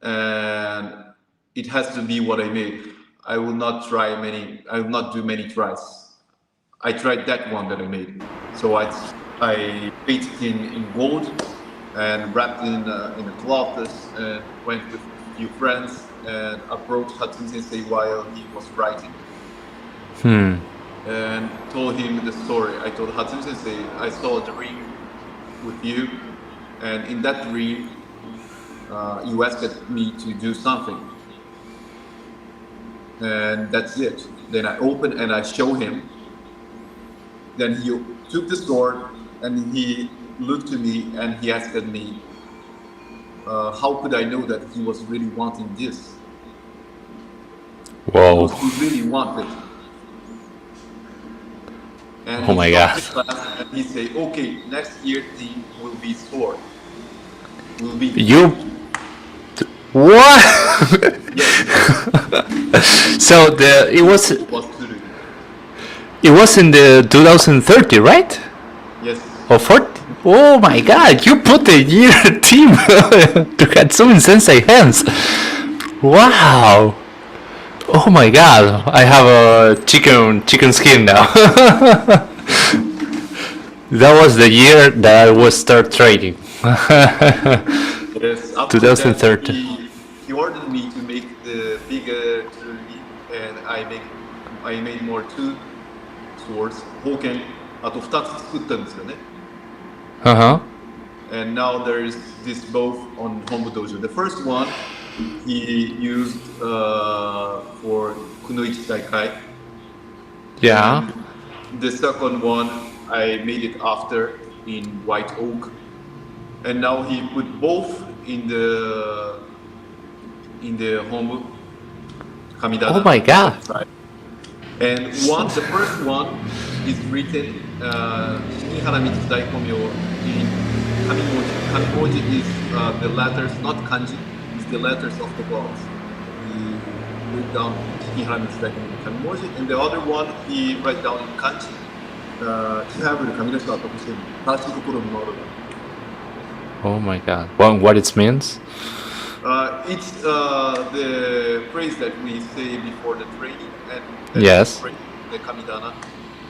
[SPEAKER 3] and it has to be what I made. I will not do many tries. I tried that one that I made. So I painted in gold and wrapped in a cloth and went with a few friends and approached Hatsune Sensei while he was writing. And told him the story. I told Hatsune Sensei, I saw a dream with you, and in that dream, you asked me to do something. And that's it. Then I opened and I show him. Then he took the sword and he looked to me and he asked me, how could I know that he was really wanting this?
[SPEAKER 1] Whoa.
[SPEAKER 3] He really wanted. And
[SPEAKER 1] oh my God.
[SPEAKER 3] And he said, okay, next year theme will be sword. Will be
[SPEAKER 1] You... What? So it was in the 2030, right?
[SPEAKER 3] Yes.
[SPEAKER 1] Or 40? Oh my God! You put the year team to Hatsune Sensei hands. Wow! Oh my God! I have a chicken skin now. That was the year that I would start trading.
[SPEAKER 3] Yes.
[SPEAKER 1] 2030.
[SPEAKER 3] He ordered me to make the bigger trilogy, and I made more two swords. Hoken, あと2つ作ったんですよね。And now there's this both on Hombu Dojo. The first one he used for Kunoichi Daikai.
[SPEAKER 1] Yeah.
[SPEAKER 3] And the second one I made it after in white oak. And now he put both in the Hombu Kamidana.
[SPEAKER 1] Oh my God!
[SPEAKER 3] And the first one is written Shihan Higashi Amiru in Kamimoji. Kamimoji is the letters, not kanji, it's the letters of the gods. He wrote down Shihan Higashi Amiru in Kamimoji, and the other one he wrote down in kanji.
[SPEAKER 1] Oh my God! What it means?
[SPEAKER 3] It's the phrase that we say before the training, and
[SPEAKER 1] yes.
[SPEAKER 3] The Kamidana.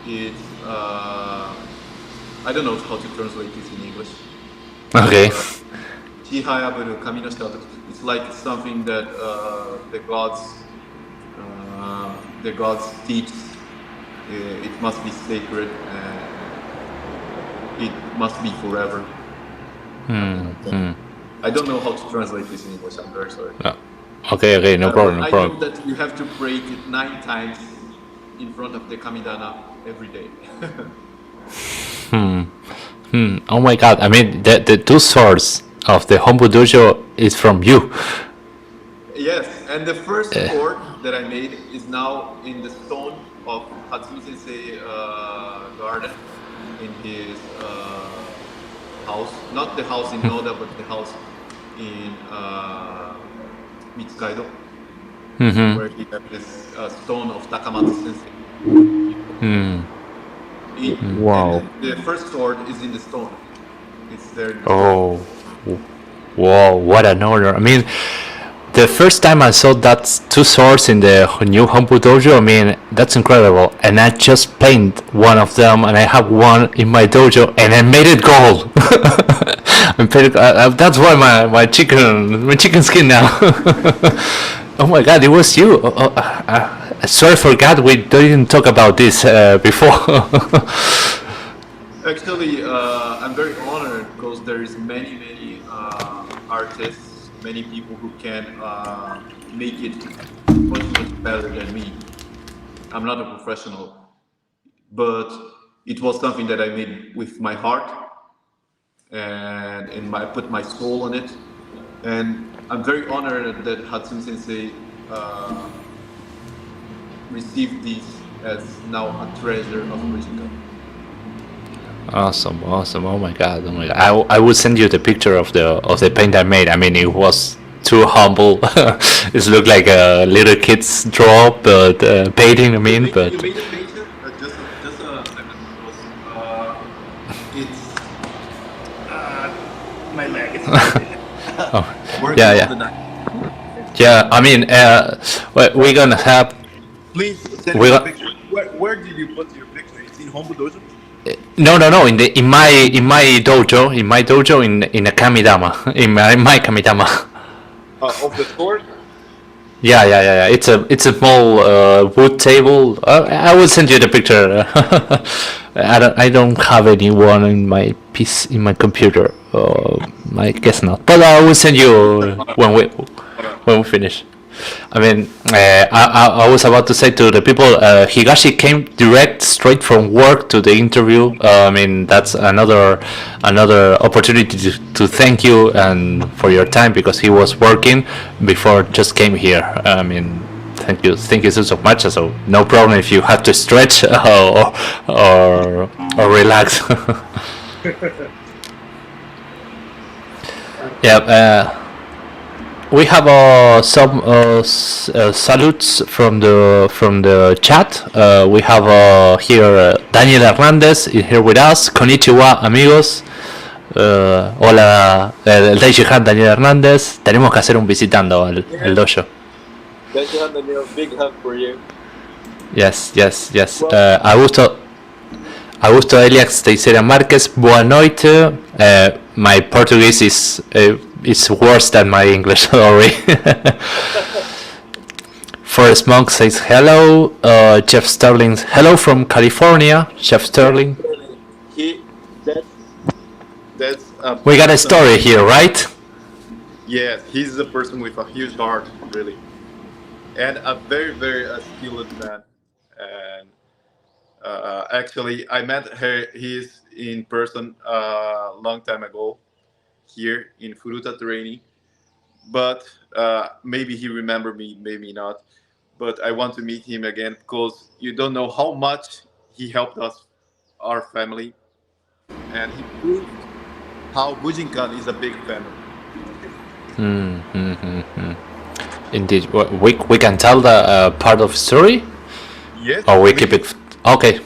[SPEAKER 3] It's I don't know how to translate this in English.
[SPEAKER 1] Okay.
[SPEAKER 3] It's like something that the gods teach. It must be sacred and it must be forever. I don't know how to translate this in English. I'm very sorry.
[SPEAKER 1] No. Okay, no problem.
[SPEAKER 3] I know that you have to break it 9 times
[SPEAKER 2] in front of the kamidana every day.
[SPEAKER 1] Oh my God! I mean, the two swords of the Hombu Dojo is from you.
[SPEAKER 2] Yes, and the first sword that I made is now in the stone of Hatsumi Sensei garden in his house. Not the house in Noda, but the house in Mitsukaido, where he has this stone of Takamatsu Sensei.
[SPEAKER 1] Wow.
[SPEAKER 2] And the first sword is in the stone. It's there in the
[SPEAKER 1] Oh,
[SPEAKER 2] stone.
[SPEAKER 1] whoa! What an honor! I mean, the first time I saw that two swords in the new Hombu Dojo, I mean, that's incredible. And I just paint one of them, and I have one in my dojo, and I made it gold. That's why my chicken skin now. Oh my God, it was you. Sorry, I forgot we didn't talk about this before.
[SPEAKER 2] Actually, I'm very honored because there is many artists, many people who can make it much better than me. I'm not a professional, but it was something that I made with my heart and I put my soul on it. And I'm very honored that Hatsumi Sensei received this as now a treasure of Bujinkast.
[SPEAKER 1] Awesome! Oh my God! I will send you the picture of the paint I made. I mean, it was too humble. It looked like a little kid's draw, but painting. I mean, but
[SPEAKER 2] You made a picture? Just a second, because it's my leg. It's working
[SPEAKER 1] yeah.
[SPEAKER 2] all the night.
[SPEAKER 1] Yeah. I mean, we're gonna have.
[SPEAKER 2] Please send me
[SPEAKER 1] We
[SPEAKER 2] a
[SPEAKER 1] got
[SPEAKER 2] picture. Where did you put your picture? It's in Hombu Dojo?
[SPEAKER 1] no. In my dojo in a kamidama in my kamidama.
[SPEAKER 2] Of the sword?
[SPEAKER 1] Yeah. It's a small wood table. I will send you the picture. I don't have anyone in my piece in my computer. I guess not. But I will send you when we finish. I mean, I was about to say to the people, Higashi came straight from work to the interview. I mean, that's another opportunity to thank you and for your time, because he was working before just came here. I mean, thank you so much. So no problem if you have to stretch or relax. Yeah. We have some salutes from the chat. We have here Daniel Hernandez here with us. Konnichiwa, amigos. Hola, el Shihan Daniel Hernández. Tenemos que hacer un visitando al dojo.
[SPEAKER 2] Shihan Daniel, big hug for you.
[SPEAKER 1] Yes. Augusto Eliax Teixeira Marques. Boa noite. My Portuguese is worse than my English, sorry. Forrest Monk says hello. Jeff Sterling, hello from California. Jeff Sterling. We got a story here, right?
[SPEAKER 3] Yes, he's a person with a huge heart, really, and a very skilled man. And actually, I met he's in person a long time ago here in Furuta Training, but maybe he remembered me, maybe not. But I want to meet him again because you don't know how much he helped us, our family, and he proved how Bujinkast is a big family.
[SPEAKER 1] Indeed, we can tell the part of the story.
[SPEAKER 3] Yes.
[SPEAKER 1] Or we keep it. Okay.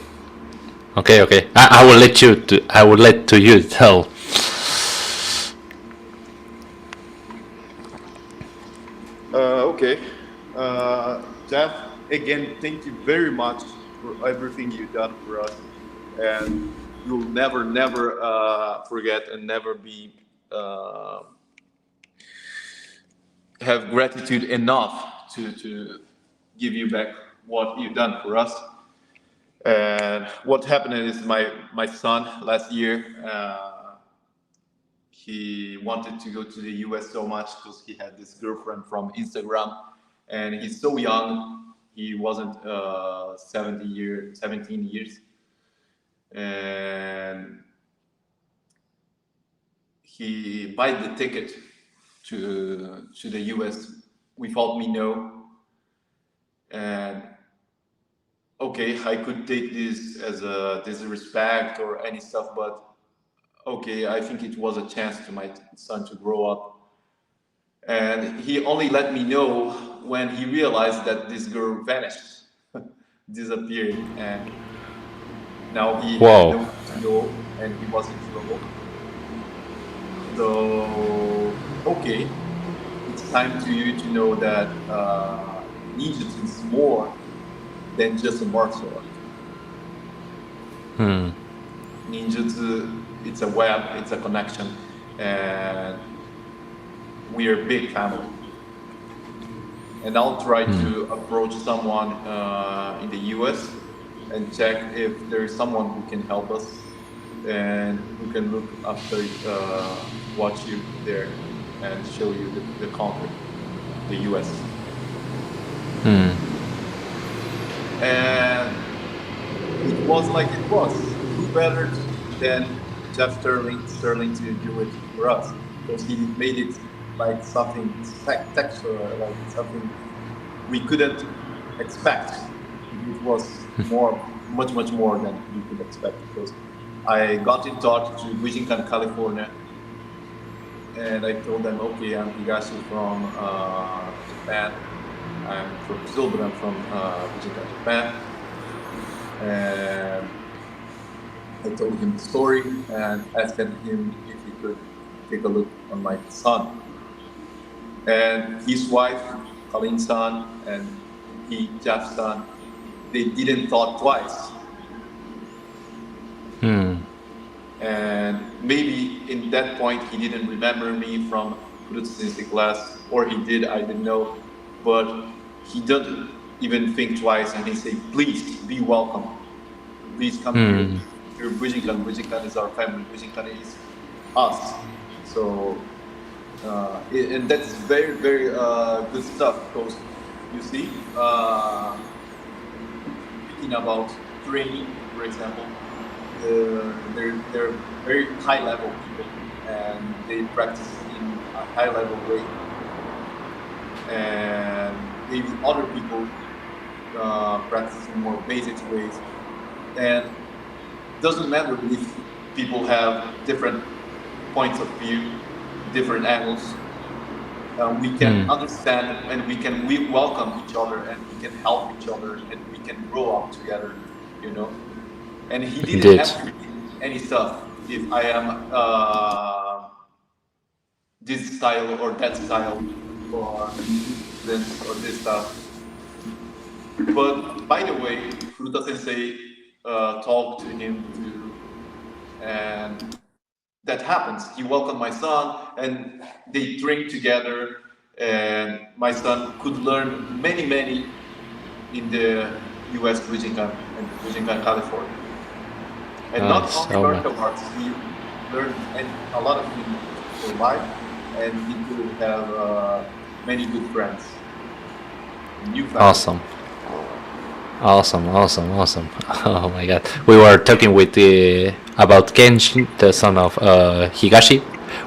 [SPEAKER 1] I will let you. I will let to you tell.
[SPEAKER 3] Okay. Jeff, again, thank you very much for everything you've done for us, and you'll never forget and never be have gratitude enough to give you back what you've done for us. And what happened is my son last year, he wanted to go to the US so much because he had this girlfriend from Instagram, and he's so young. he wasn't 17 years, and he bought the ticket to the US without me know. And okay, I could take this as a disrespect or any stuff, but okay, I think it was a chance to my son to grow up. And he only let me know when he realized that this girl vanished, disappeared, and now he had
[SPEAKER 1] Whoa.
[SPEAKER 3] nowhere to go and he was in trouble. So, okay, it's time to you to know that ninjutsu is more than just a martial art. Ninjutsu, it's a web, it's a connection, and we are a big family. And I'll try to approach someone in the US and check if there is someone who can help us and who can look after, watch you there and show you the country, the US. And it was like it was. Who better than Jeff Sterling to do it for us? Because he made it like something spectacular, like something we couldn't expect. It was much more than we could expect. Because I got in touch to Bujinkast, California, and I told them, okay, I'm Higashi from Japan. I'm from Brazil, but I'm from Bujinkast, Japan. And I told him the story and asked him if he could take a look on my son. And his wife, Colleen's son, and Jeff's son, they didn't thought twice. And maybe in that point he didn't remember me from Kurutu Sensei class, or he did, I didn't know. But he didn't even think twice, and he said, please be welcome. Please come here. You're Bujinkast. Bujinkast is our family. Bujinkast is us. So, and that's very, very good stuff, because you see, speaking about training, for example, they're very high level people, and they practice in a high level way. And maybe other people practice in more basic ways. And it doesn't matter if people have different points of view, different angles. We can understand, and we welcome each other, and we can help each other, and we can grow up together, you know. And he didn't ask me any stuff if I am this style or that style, or this or this stuff. But by the way, Furuta Sensei talked to him too, and that happens. He welcomed my son, and they drink together, and my son could learn many in the US Bujinkast and Bujinkast, California. And not only martial arts, he learned a lot of things for life, and he could have many good friends. New friends.
[SPEAKER 1] Awesome. Oh my god. We were talking with about Kenshin, the son of Higashi.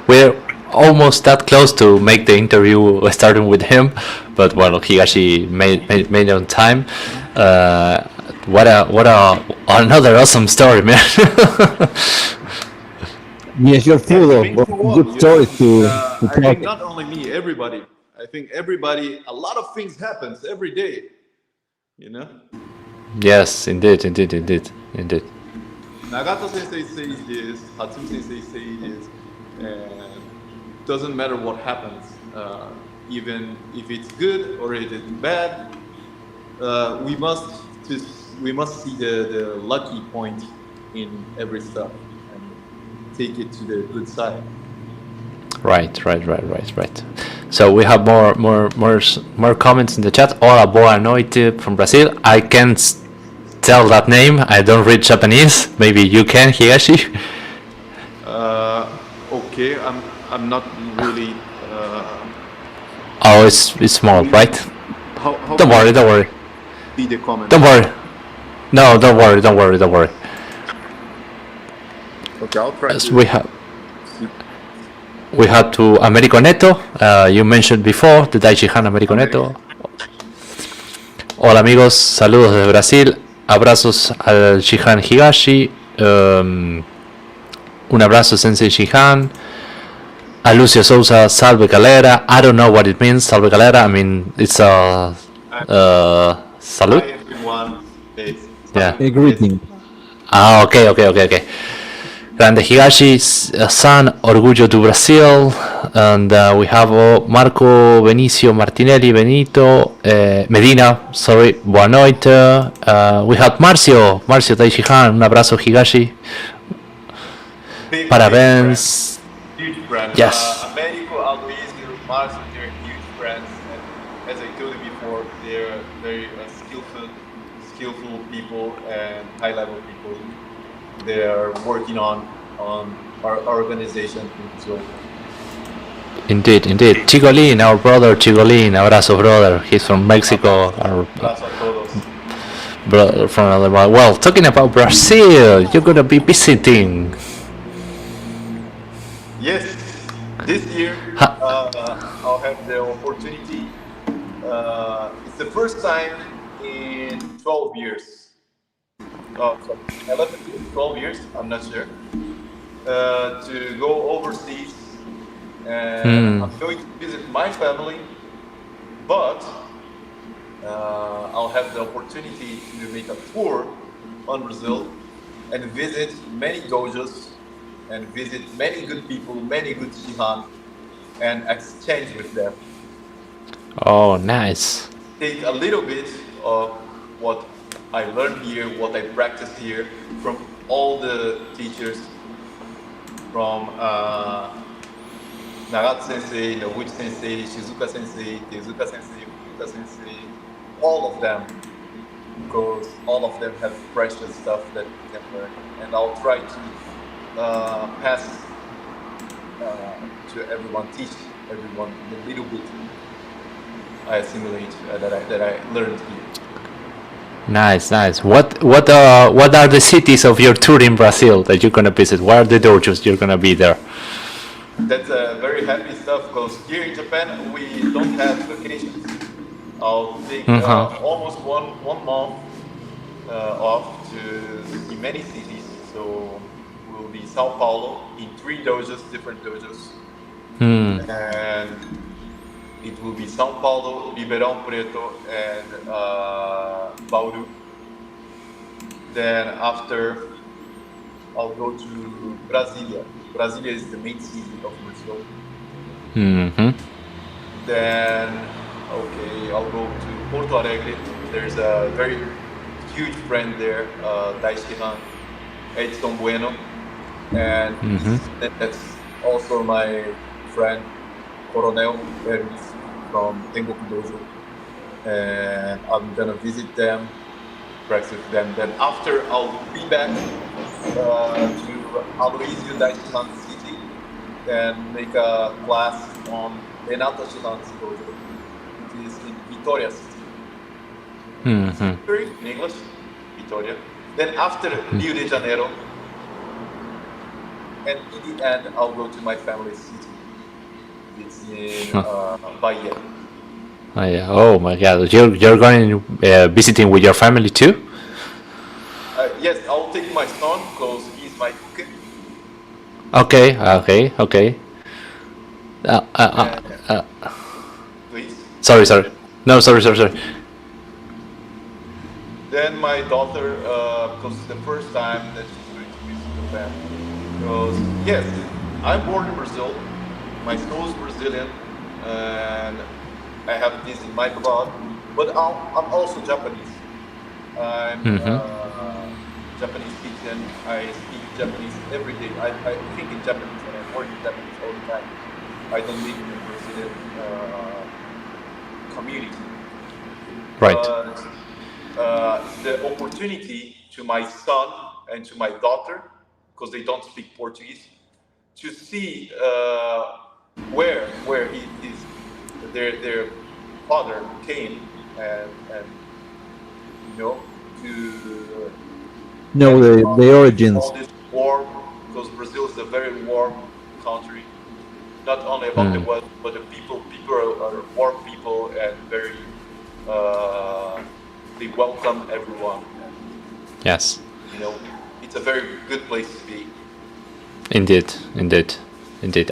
[SPEAKER 1] We're almost that close to make the interview starting with him, but well, Higashi made it on time. What another awesome story, man.
[SPEAKER 2] Yes, you're full of good stories to
[SPEAKER 3] I
[SPEAKER 2] talk.
[SPEAKER 3] think not only me, everybody. I think everybody. A lot of things happens every day. You know.
[SPEAKER 1] Yes, indeed.
[SPEAKER 3] Nagato Sensei says this, Hatsumi Sensei says this, and doesn't matter what happens, even if it's good or if it's bad, we must see the lucky point in every stuff and take it to the good side.
[SPEAKER 1] Right. So we have more comments in the chat. Hola, boa noite from Brazil. I can't tell that name. I don't read Japanese. Maybe you can, Higashi.
[SPEAKER 3] Okay, I'm not really.
[SPEAKER 1] Oh, it's small, right?
[SPEAKER 3] How
[SPEAKER 1] Don't worry.
[SPEAKER 3] see the comment.
[SPEAKER 1] Don't worry. No, don't worry.
[SPEAKER 3] Okay, I'll try
[SPEAKER 1] As
[SPEAKER 3] to.
[SPEAKER 1] we have to Americo Neto. You mentioned before the Shihan Americo Neto. Hola amigos, saludos desde Brasil. Abrazos al Shihan Higashi. Un abrazo Sensei Shihan. A Lucio Souza, salve galera. I don't know what it means, salve galera. I mean, it's a salute.
[SPEAKER 3] Hi everyone. It's
[SPEAKER 1] Yeah.
[SPEAKER 2] A greeting.
[SPEAKER 1] Ah, okay. Grande Higashi, San, Orgullo do Brasil. And we have Marco Benicio Martinelli Benito Medina, sorry, boa noite. We have Marcio Taishihan, un abrazo Higashi. Parabéns.
[SPEAKER 3] Huge friends.
[SPEAKER 1] Yes.
[SPEAKER 3] Americo, Aloysio, Marcio, they're huge friends. And as I told you before, they're very skillful people and high-level people. They are working on our organization. So.
[SPEAKER 1] Indeed. Chigolin, our brother Chigolin, abrazo brother. He's from Mexico. Our brother from another. Well, talking about Brazil, you're gonna be visiting.
[SPEAKER 3] Yes, this year I'll have the opportunity. It's the first time in 12 years. Sorry, 12 years, I'm not sure. To go overseas, and I'm going to visit my family, but I'll have the opportunity to make a tour on Brazil and visit many dojos and visit many good people, many good Shihan, and exchange with them.
[SPEAKER 1] Oh, nice.
[SPEAKER 3] Take a little bit of what I learned here, what I practiced here, from all the teachers, from Nagat Sensei, Noguchi Sensei, Shizuka Sensei, Tezuka Sensei, Fukuta Sensei, all of them, because all of them have precious stuff that you can learn, and I'll try to pass to everyone, teach everyone the little bit I assimilate that I learned here.
[SPEAKER 1] Nice. What are the cities of your tour in Brazil that you're gonna visit? Where are the dojos you're gonna be there?
[SPEAKER 3] That's very happy stuff because here in Japan we don't have vacations. I'll take almost one month off to see many cities. So we'll be Sao Paulo in 3 dojos, different dojos, and it will be São Paulo, Ribeirão Preto, and Bauru. Then after, I'll go to Brasilia. Brasilia is the main city of Brazil. Then, I'll go to Porto Alegre. There's a very huge friend there, Daishihan, Edson Bueno, and that's also my friend Coronel Hermes from Tengoku Dojo, and I'm gonna visit them, practice with them. Then after, I'll be back to Aloysio Daishihan City and make a class on Renata Shihan's Dojo, which is in Vitória City. In English, Vitória. Then after Rio de Janeiro, and in the end, I'll go to my family city. It's in Bahia.
[SPEAKER 1] Oh my God! You're going visiting with your family too?
[SPEAKER 3] Yes, I'll take my son because he's my kid.
[SPEAKER 1] Okay.
[SPEAKER 3] Please.
[SPEAKER 1] Sorry. No, sorry.
[SPEAKER 3] Then my daughter, because it's the first time that she's going to visit Japan. Because yes, I'm born in Brazil. My soul is Brazilian, and I have this in my blood. But I'm also Japanese. I'm Japanese speaking. I speak Japanese every day. I think in Japanese and I work in Japanese all the time. I don't live in a Brazilian community.
[SPEAKER 1] Right.
[SPEAKER 3] The opportunity to my son and to my daughter, because they don't speak Portuguese, to see where their father came and to
[SPEAKER 2] No, the origins.
[SPEAKER 3] all this warm, because Brazil is a very warm country, not only about the weather, but the people. People are warm people and very, they welcome everyone. And,
[SPEAKER 1] Yes.
[SPEAKER 3] it's a very good place to be.
[SPEAKER 1] Indeed.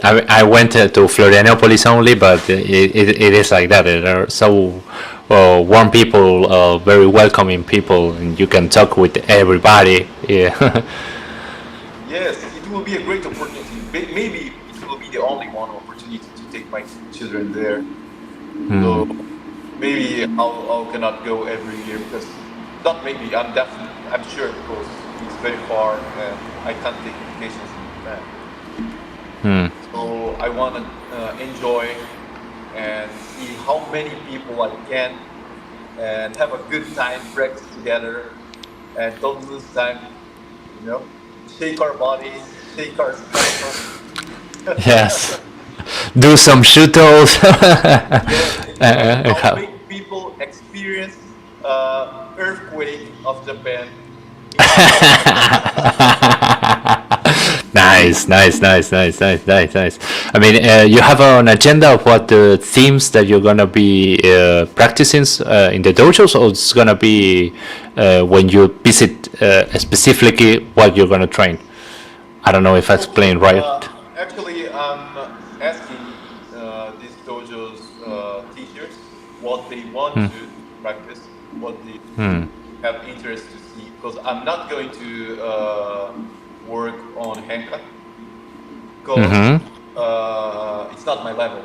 [SPEAKER 1] I went to Florianopolis only, but it is like that. There are so warm people, very welcoming people, and you can talk with everybody. Yeah.
[SPEAKER 3] Yes, it will be a great opportunity. Maybe it will be the only one opportunity to take my children there. So maybe I cannot go every year because not maybe I'm sure because it's very far and I can't take vacations in Japan. So I want to enjoy and see how many people I can and have a good time, practice together, and don't lose time. Shake our bodies, shake our stuff.
[SPEAKER 1] Yes. Do some shootles.
[SPEAKER 3] How make people experience earthquake of Japan.
[SPEAKER 1] Nice. I mean, you have an agenda of what the themes that you're gonna be practicing in the dojos, or it's gonna be when you visit specifically what you're gonna train? I don't know if I explained right.
[SPEAKER 3] Actually, I'm asking these dojos teachers what they want to practice, what they have interest to see, because I'm not going to work on Henka, because it's not my level,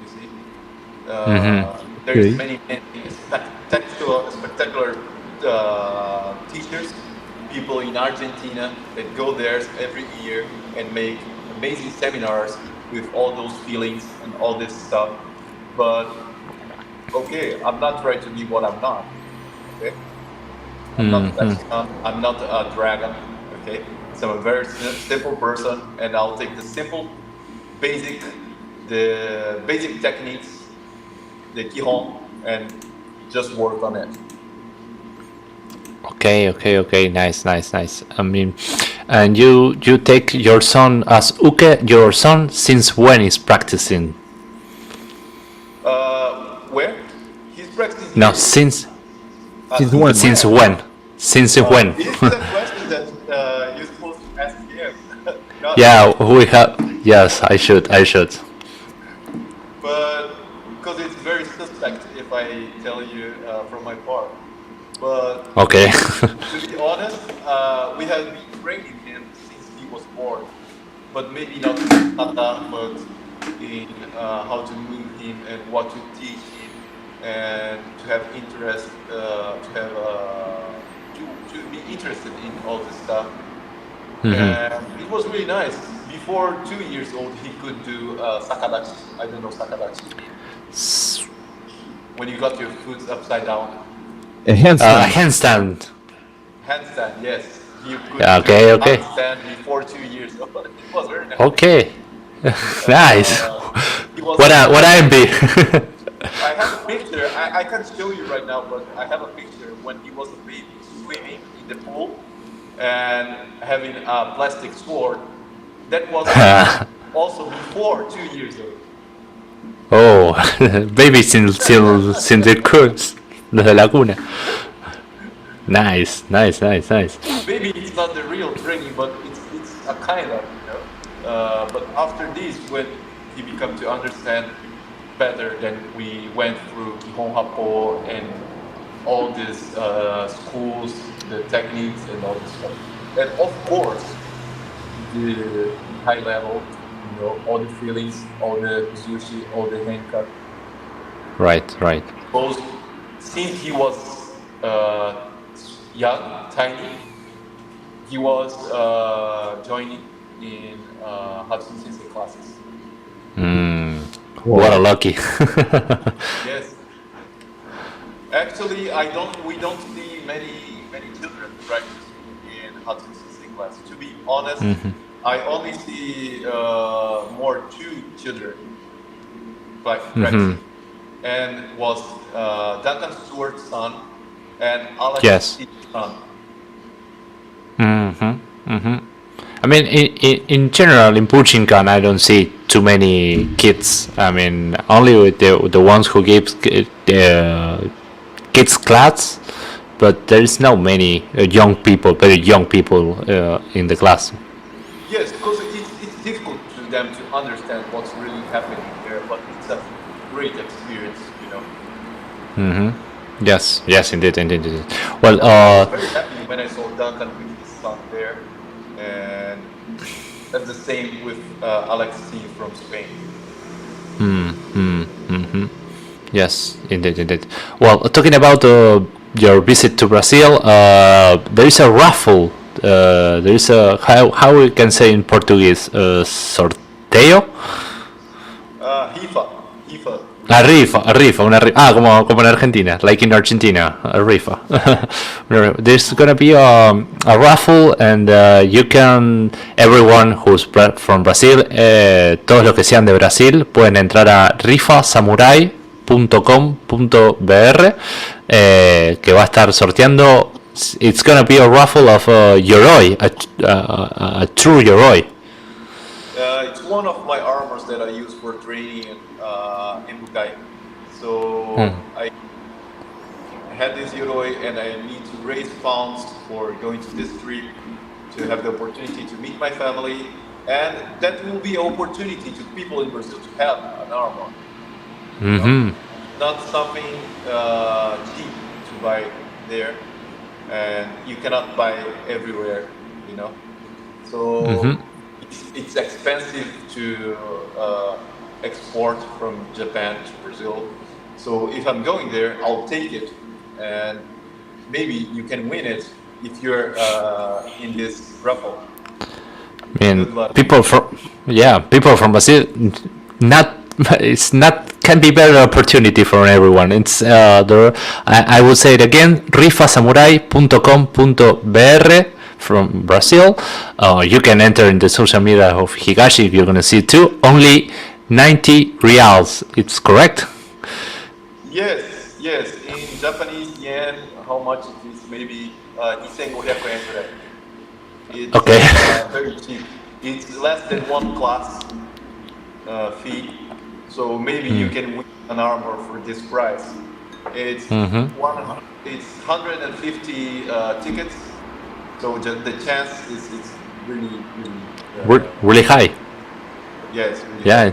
[SPEAKER 3] you see. There's many spectacular teachers, people in Argentina that go there every year and make amazing seminars with all those feelings and all this stuff. But okay, I'm not trying to be what I'm not. Okay, I'm not a dragon. Okay, so I'm a very simple person, and I'll take the basic techniques, the Kihon, and just work on it.
[SPEAKER 1] Okay. Nice. I mean, and you take your son as uke. Your son since when is practicing?
[SPEAKER 3] Where? He's practicing.
[SPEAKER 1] No,
[SPEAKER 3] here.
[SPEAKER 1] since
[SPEAKER 2] when?
[SPEAKER 1] Since when? Since when?
[SPEAKER 3] This is a question that you're supposed to ask him.
[SPEAKER 1] Yeah, we have. Yes, I should.
[SPEAKER 3] But because it's very suspect if I tell you from my part. But
[SPEAKER 1] Okay.
[SPEAKER 3] to be honest, we have been training him since he was born. But maybe not kata, but in how to move him and what to teach him, and to have interest, to be interested in all this stuff. And it was really nice. Before 2 years old, he could do sakadachi. I don't know sakadachi. When you got your foot upside down.
[SPEAKER 2] A handstand.
[SPEAKER 1] Handstand.
[SPEAKER 3] Handstand, yes. You could
[SPEAKER 1] Okay.
[SPEAKER 3] handstand before 2 years old. It was very nice.
[SPEAKER 1] Okay. Nice. What I be?
[SPEAKER 3] I have a picture. I can't show you right now, but I have a picture when he was a baby swimming in the pool and having a plastic sword. That was also before 2 years old.
[SPEAKER 1] Oh, baby since the cruise, desde la cuna. Nice.
[SPEAKER 3] Maybe it's not the real training, but it's a kind of, but after this, when he became to understand better, then we went through Kihon Happo and all these schools, the techniques and all this stuff. And of course, the high level, all the feelings, all the sushi, all the henka.
[SPEAKER 1] Right.
[SPEAKER 3] Both, since he was young, tiny, he was joining in Hudson Sensei classes.
[SPEAKER 1] What a lucky.
[SPEAKER 3] Yes. Actually, we don't see many children practicing in Hudson Sensei class. To be honest, I only see more 2 children practicing, and was Duncan Stewart's son and Alex
[SPEAKER 1] Yes.
[SPEAKER 3] is son.
[SPEAKER 1] I mean, in general, in Bujinkast, I don't see too many kids. I mean, only with the ones who gives kids class, but there is no many young people, very young people in the class.
[SPEAKER 3] Yes, because it's difficult to them to understand what's really happening there, but it's a great experience, you know.
[SPEAKER 1] Yes, yes, indeed. Well,
[SPEAKER 3] I was very happy when I saw Duncan with his son there, and that's the same with Alexi from Spain.
[SPEAKER 1] yes, indeed. Well, talking about your visit to Brazil, there is a raffle. There is a how we can say in Portuguese, sorteo.
[SPEAKER 3] Hifa.
[SPEAKER 1] Como en Argentina, like in Argentina, a rifa. There's gonna be a raffle, and you can, everyone who's from Brazil, todos los que sean de Brasil, pueden entrar a rifasamurai.com.br, que va a estar sorteando. It's gonna be a raffle of yoroi, a true yoroi.
[SPEAKER 3] It's one of my armors that I use for training in Bukai. So I had this Yoroi, and I need to raise funds for going to this trip to have the opportunity to meet my family, and that will be an opportunity to people in Brazil to have an armor. You know? Not something cheap to buy there, and you cannot buy everywhere, you know. So it's expensive to export from Japan to Brazil. So if I'm going there, I'll take it, and maybe you can win it if you're in this raffle.
[SPEAKER 1] I mean, people from Brazil, can be better opportunity for everyone. It's I will say it again, rifasamurai.com.br from Brazil. You can enter in the social media of Higashi, you're gonna see too. Only 90 reals, it's correct?
[SPEAKER 3] Yes. In Japanese yen, how much it is? Maybe 2,500 yen. It's
[SPEAKER 1] Okay.
[SPEAKER 3] Very cheap. It's less than one class fee. So maybe you can win an armor for this price. It's 150 tickets. So the chance is
[SPEAKER 1] Really high.
[SPEAKER 3] Yes. Really
[SPEAKER 1] Yeah,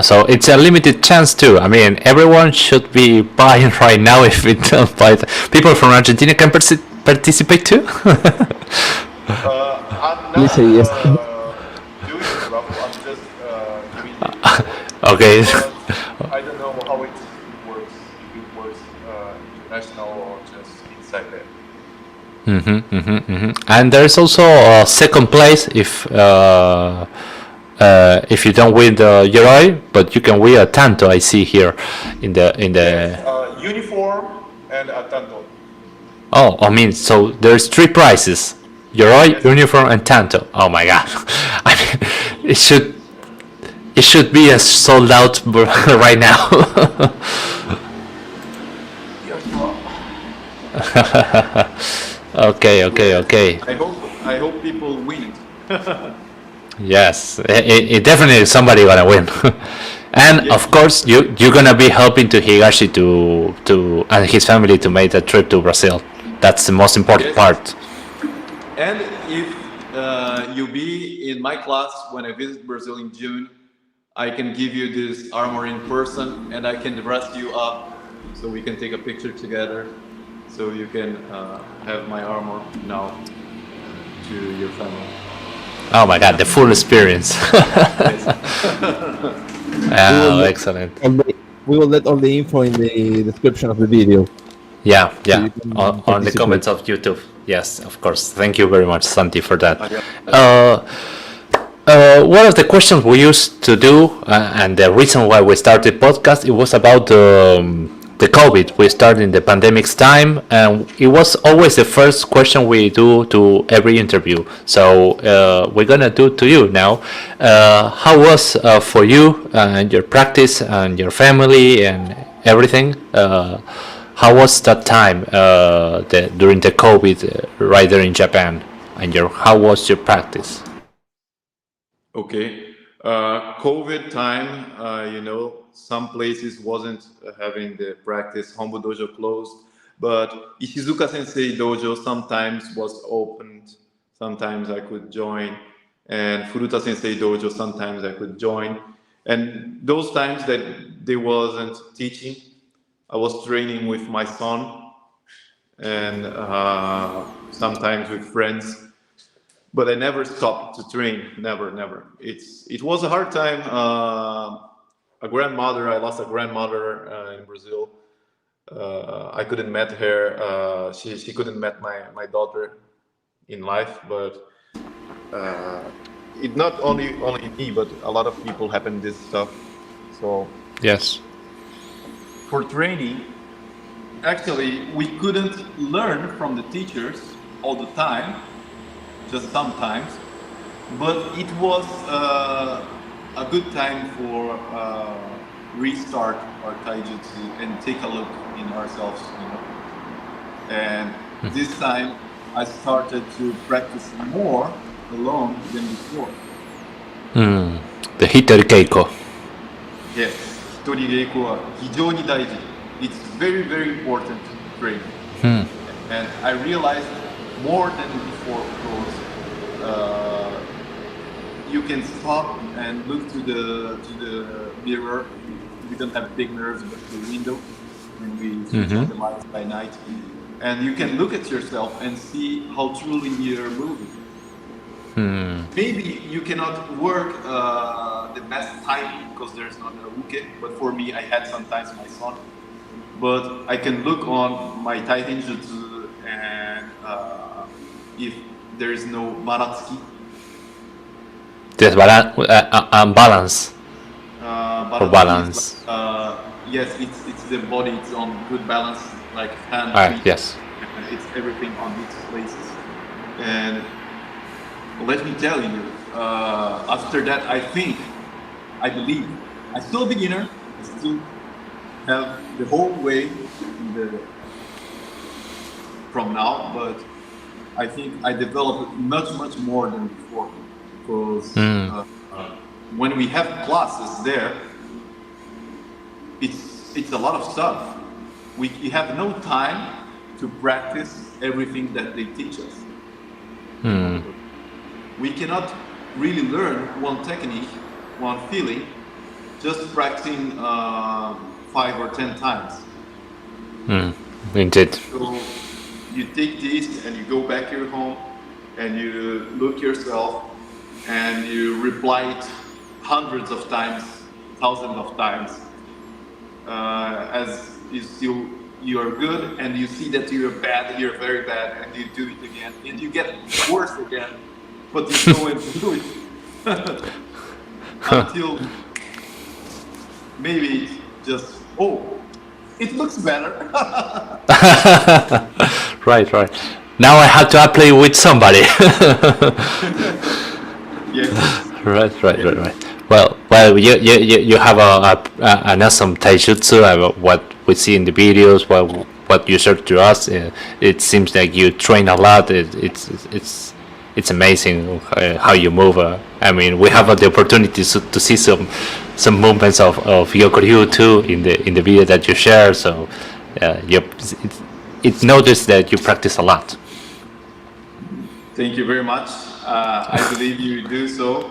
[SPEAKER 1] so it's a limited chance too. I mean, everyone should be buying right now. If it don't buy, people from Argentina can participate too.
[SPEAKER 3] I'm not
[SPEAKER 2] Yes, yes.
[SPEAKER 3] doing the raffle. I'm just giving it.
[SPEAKER 1] Okay.
[SPEAKER 3] I don't know how it works. If it works international or just inside there.
[SPEAKER 1] And there's also a second place if you don't win the Yoroi, but you can win a tanto. I see here in the
[SPEAKER 3] Uniform and a tanto.
[SPEAKER 1] Oh, I mean, so there's three prizes: Yoroi, uniform, and tanto. Oh my god! I mean, it should be a sold out right now. Okay.
[SPEAKER 3] I hope people win it.
[SPEAKER 1] Yes, it definitely is somebody gonna win. And
[SPEAKER 3] Yes.
[SPEAKER 1] of course, you're gonna be helping to Higashi to and his family to make a trip to Brazil. That's the most important
[SPEAKER 3] Yes.
[SPEAKER 1] part.
[SPEAKER 3] And if you be in my class when I visit Brazil in June, I can give you this armor in person, and I can dress you up so we can take a picture together. So you can have my armor now to your family.
[SPEAKER 1] Oh my god, the full experience.
[SPEAKER 3] Yes.
[SPEAKER 1] Oh, excellent.
[SPEAKER 2] We will let all the info in the description of the video.
[SPEAKER 1] Yeah,
[SPEAKER 2] you can
[SPEAKER 1] on the
[SPEAKER 2] participate.
[SPEAKER 1] comments of YouTube. Yes, of course. Thank you very much, Santi, for that.
[SPEAKER 3] Yeah.
[SPEAKER 1] One of the questions we used to do, and the reason why we started podcast, it was about the COVID. We started in the pandemic's time, and it was always the first question we do to every interview. So we're gonna do to you now. How was for you and your practice and your family and everything? how was that time during the COVID right there in Japan? And how was your practice?
[SPEAKER 3] Okay. COVID time, some places wasn't having the practice. Hombu Dojo closed, but Ishizuka Sensei Dojo sometimes was opened. Sometimes I could join, and Furuta Sensei Dojo sometimes I could join. And those times that they wasn't teaching, I was training with my son, and sometimes with friends. But I never stopped to train. Never, never. It was a hard time. A grandmother. I lost a grandmother in Brazil. I couldn't met her. She couldn't met my daughter in life. But it not only me, but a lot of people happen this stuff. So
[SPEAKER 1] Yes.
[SPEAKER 3] for training, actually, we couldn't learn from the teachers all the time. Just sometimes, but it was a good time for restart our taijutsu and take a look in ourselves, And this time, I started to practice more alone than before.
[SPEAKER 1] The Hitori Keiko.
[SPEAKER 3] Yes, hitori reiko wa hijou ni daiji. It's very, very important to train. And I realized more than before because you can stop and look to the mirror. We don't have big mirrors, but the window when we switch on the lights by night, and you can look at yourself and see how truly you're moving. Maybe you cannot work the best timing because there's not a uke, but for me, I had sometimes my son. But I can look on my Taiten Jutsu and if there is no baratsuki.
[SPEAKER 1] There's balance. For balance.
[SPEAKER 3] Yes, it's the body. It's on good balance, like hand. Feet,
[SPEAKER 1] Yes.
[SPEAKER 3] it's everything on its places. And let me tell you, after that, I believe, I'm still a beginner. I still have the whole way from now, but I think I developed much more than before because when we have classes there, it's a lot of stuff. We have no time to practice everything that they teach us. We cannot really learn one technique, one feeling, just practicing 5 or 10 times.
[SPEAKER 1] Indeed.
[SPEAKER 3] So you take this and you go back to your home and you look yourself and you reply it hundreds of times, thousands of times, as you are good and you see that you're bad, you're very bad, and you do it again and you get worse again, but you go and do it until maybe just it looks better.
[SPEAKER 1] Right. Now I have to play with somebody.
[SPEAKER 3] Yes.
[SPEAKER 1] Right. Well, you have an awesome taijutsu. What we see in the videos, what you showed to us, it seems like you train a lot. It's amazing how you move. I mean, we have the opportunity to see some movements of Yokoryu too in the video that you share. So it's noticed that you practice a lot.
[SPEAKER 3] Thank you very much. I believe you do so,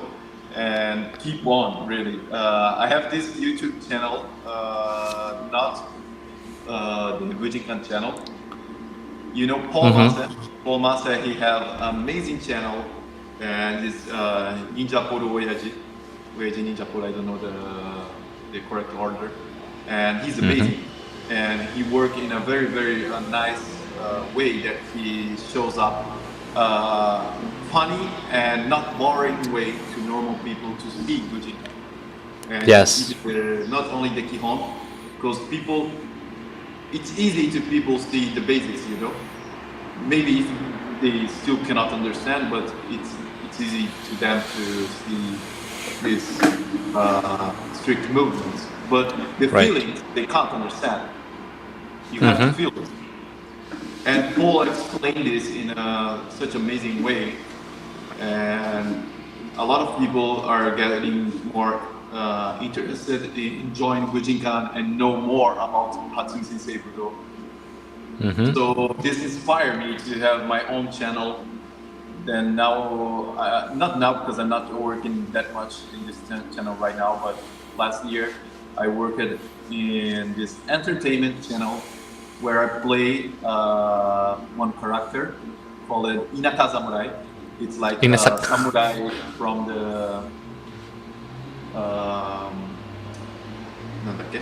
[SPEAKER 3] and keep on. Really, I have this YouTube channel, not the Bujinkast channel. You know Paul Massa? Paul Massa, he have amazing channel, and this Ninja Poro Oyaji Ninja Poro, I don't know the correct order, and he's amazing, and he work in a very, very nice way that he shows up funny and not boring way to normal people to see Bujinkast. And
[SPEAKER 1] yes,
[SPEAKER 3] not only the Kihon, because people, it's easy to people see the basics, Maybe they still cannot understand, but it's easy to them to see these strict movements. But the feelings they can't understand. You have to feel it. And Paul explained this in such amazing way, and a lot of people are getting more interested in join Bujinkast and know more about Hatsumi Sensei Budo. So this inspired me to have my own channel. Then now, not now because I'm not working that much in this channel right now, but last year I worked in this entertainment channel where I play one character called Inaka Samurai. It's like a samurai from the なんだっけ?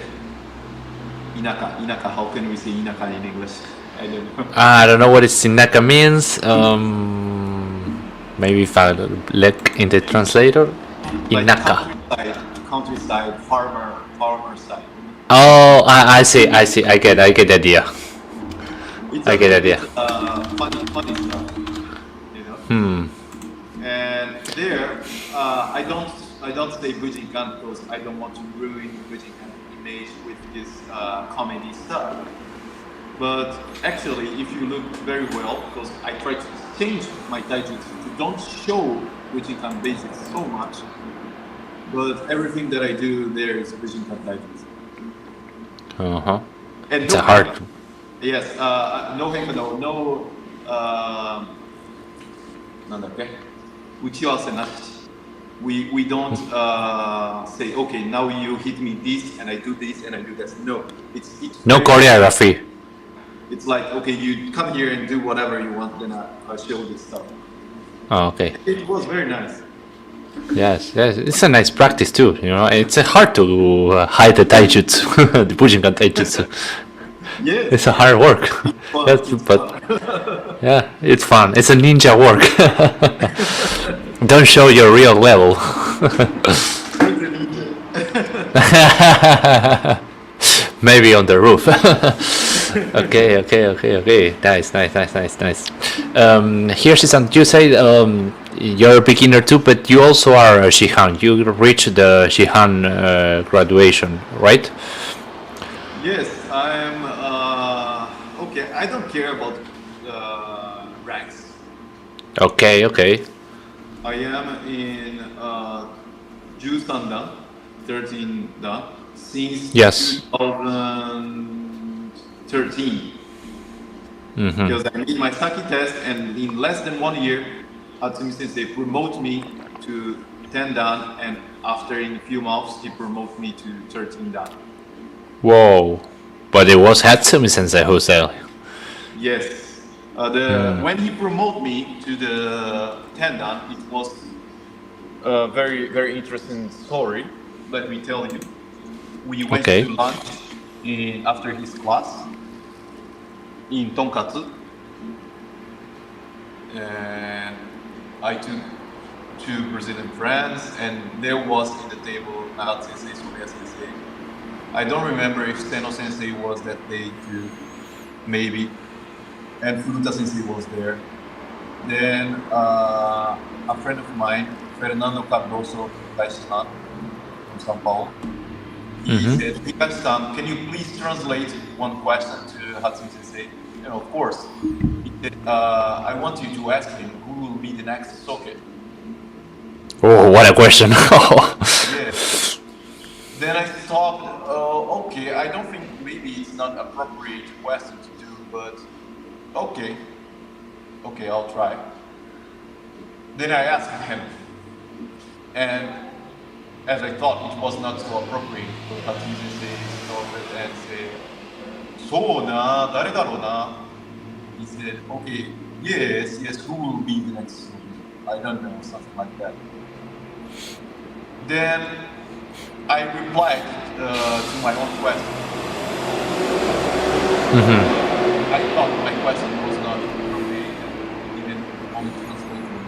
[SPEAKER 3] Inaka. How can we say Inaka in English? I don't know.
[SPEAKER 1] I don't know what Inaka means. Maybe if I look in the translator. Inaka.
[SPEAKER 3] Like countryside, farmer side.
[SPEAKER 1] Oh, I see. I get the idea. I get the idea.
[SPEAKER 3] Funny stuff, you know. And there, I don't say Bujinkast because I don't want to ruin Bujinkast image with this comedy stuff. But actually, if you look very well, because I try to change my taijutsu to don't show Bujinkast basics so much, but everything that I do there is Bujinkast taijutsu. And
[SPEAKER 1] it's a hard.
[SPEAKER 3] Yes, no hemano, no. なんだっけ? 打ち合わせなし. We don't say, okay, now you hit me this and I do this and I do this. No, it's
[SPEAKER 1] no choreography.
[SPEAKER 3] It's like, okay, you come here and do whatever you want, then I show this stuff.
[SPEAKER 1] Oh, okay.
[SPEAKER 3] It was very nice.
[SPEAKER 1] Yes, it's a nice practice too. You know, it's hard to hide the taijutsu, the Bujinkast taijutsu.
[SPEAKER 3] Yeah,
[SPEAKER 1] it's a hard work. But yeah, it's fun. It's a ninja work. Don't show your real level. Maybe on the roof. Okay. Nice. Here, Shihan, you say you're a beginner too, but you also are a Shihan. You reached the Shihan graduation, right?
[SPEAKER 3] Yes, I'm. Okay, I don't care about ranks.
[SPEAKER 1] Okay.
[SPEAKER 3] I am in 13 dan, 13 dan, since 2013. Because I made my Saki test, and in less than 1 year, Hatsumi Sensei promoted me to 10 dan, and after in a few months, he promoted me to 13 dan.
[SPEAKER 1] Whoa! But it was Hatsumi Sensei who said.
[SPEAKER 3] Yes. When he promoted me to the 10 dan, it was a very, very interesting story. Let me tell you. We went to lunch after his class in Tonkatsu. And I took 2 Brazilian friends, and there was in the table Nagat Sensei, Soria Sensei. I don't remember if Seno Sensei was that day too, maybe. And Furuta Sensei was there. Then a friend of mine, Fernando Cardoso Daishihan from São Paulo, he said, Higashi-san, can you please translate one question to Hatsumi Sensei? And of course, he said, I want you to ask him who will be the next Soke.
[SPEAKER 1] Oh, what a question.
[SPEAKER 3] Yes. Then I thought, okay, I don't think maybe it's not appropriate question to do, but okay, I'll try. Then I asked him, and as I thought it was not so appropriate for Hatsumi Sensei started and say, "So na, dare daro na?" He said, "Okay, yes, who will be the next?" I don't know, something like that. Then I replied to my own question. I thought my question was not appropriate, even only translated.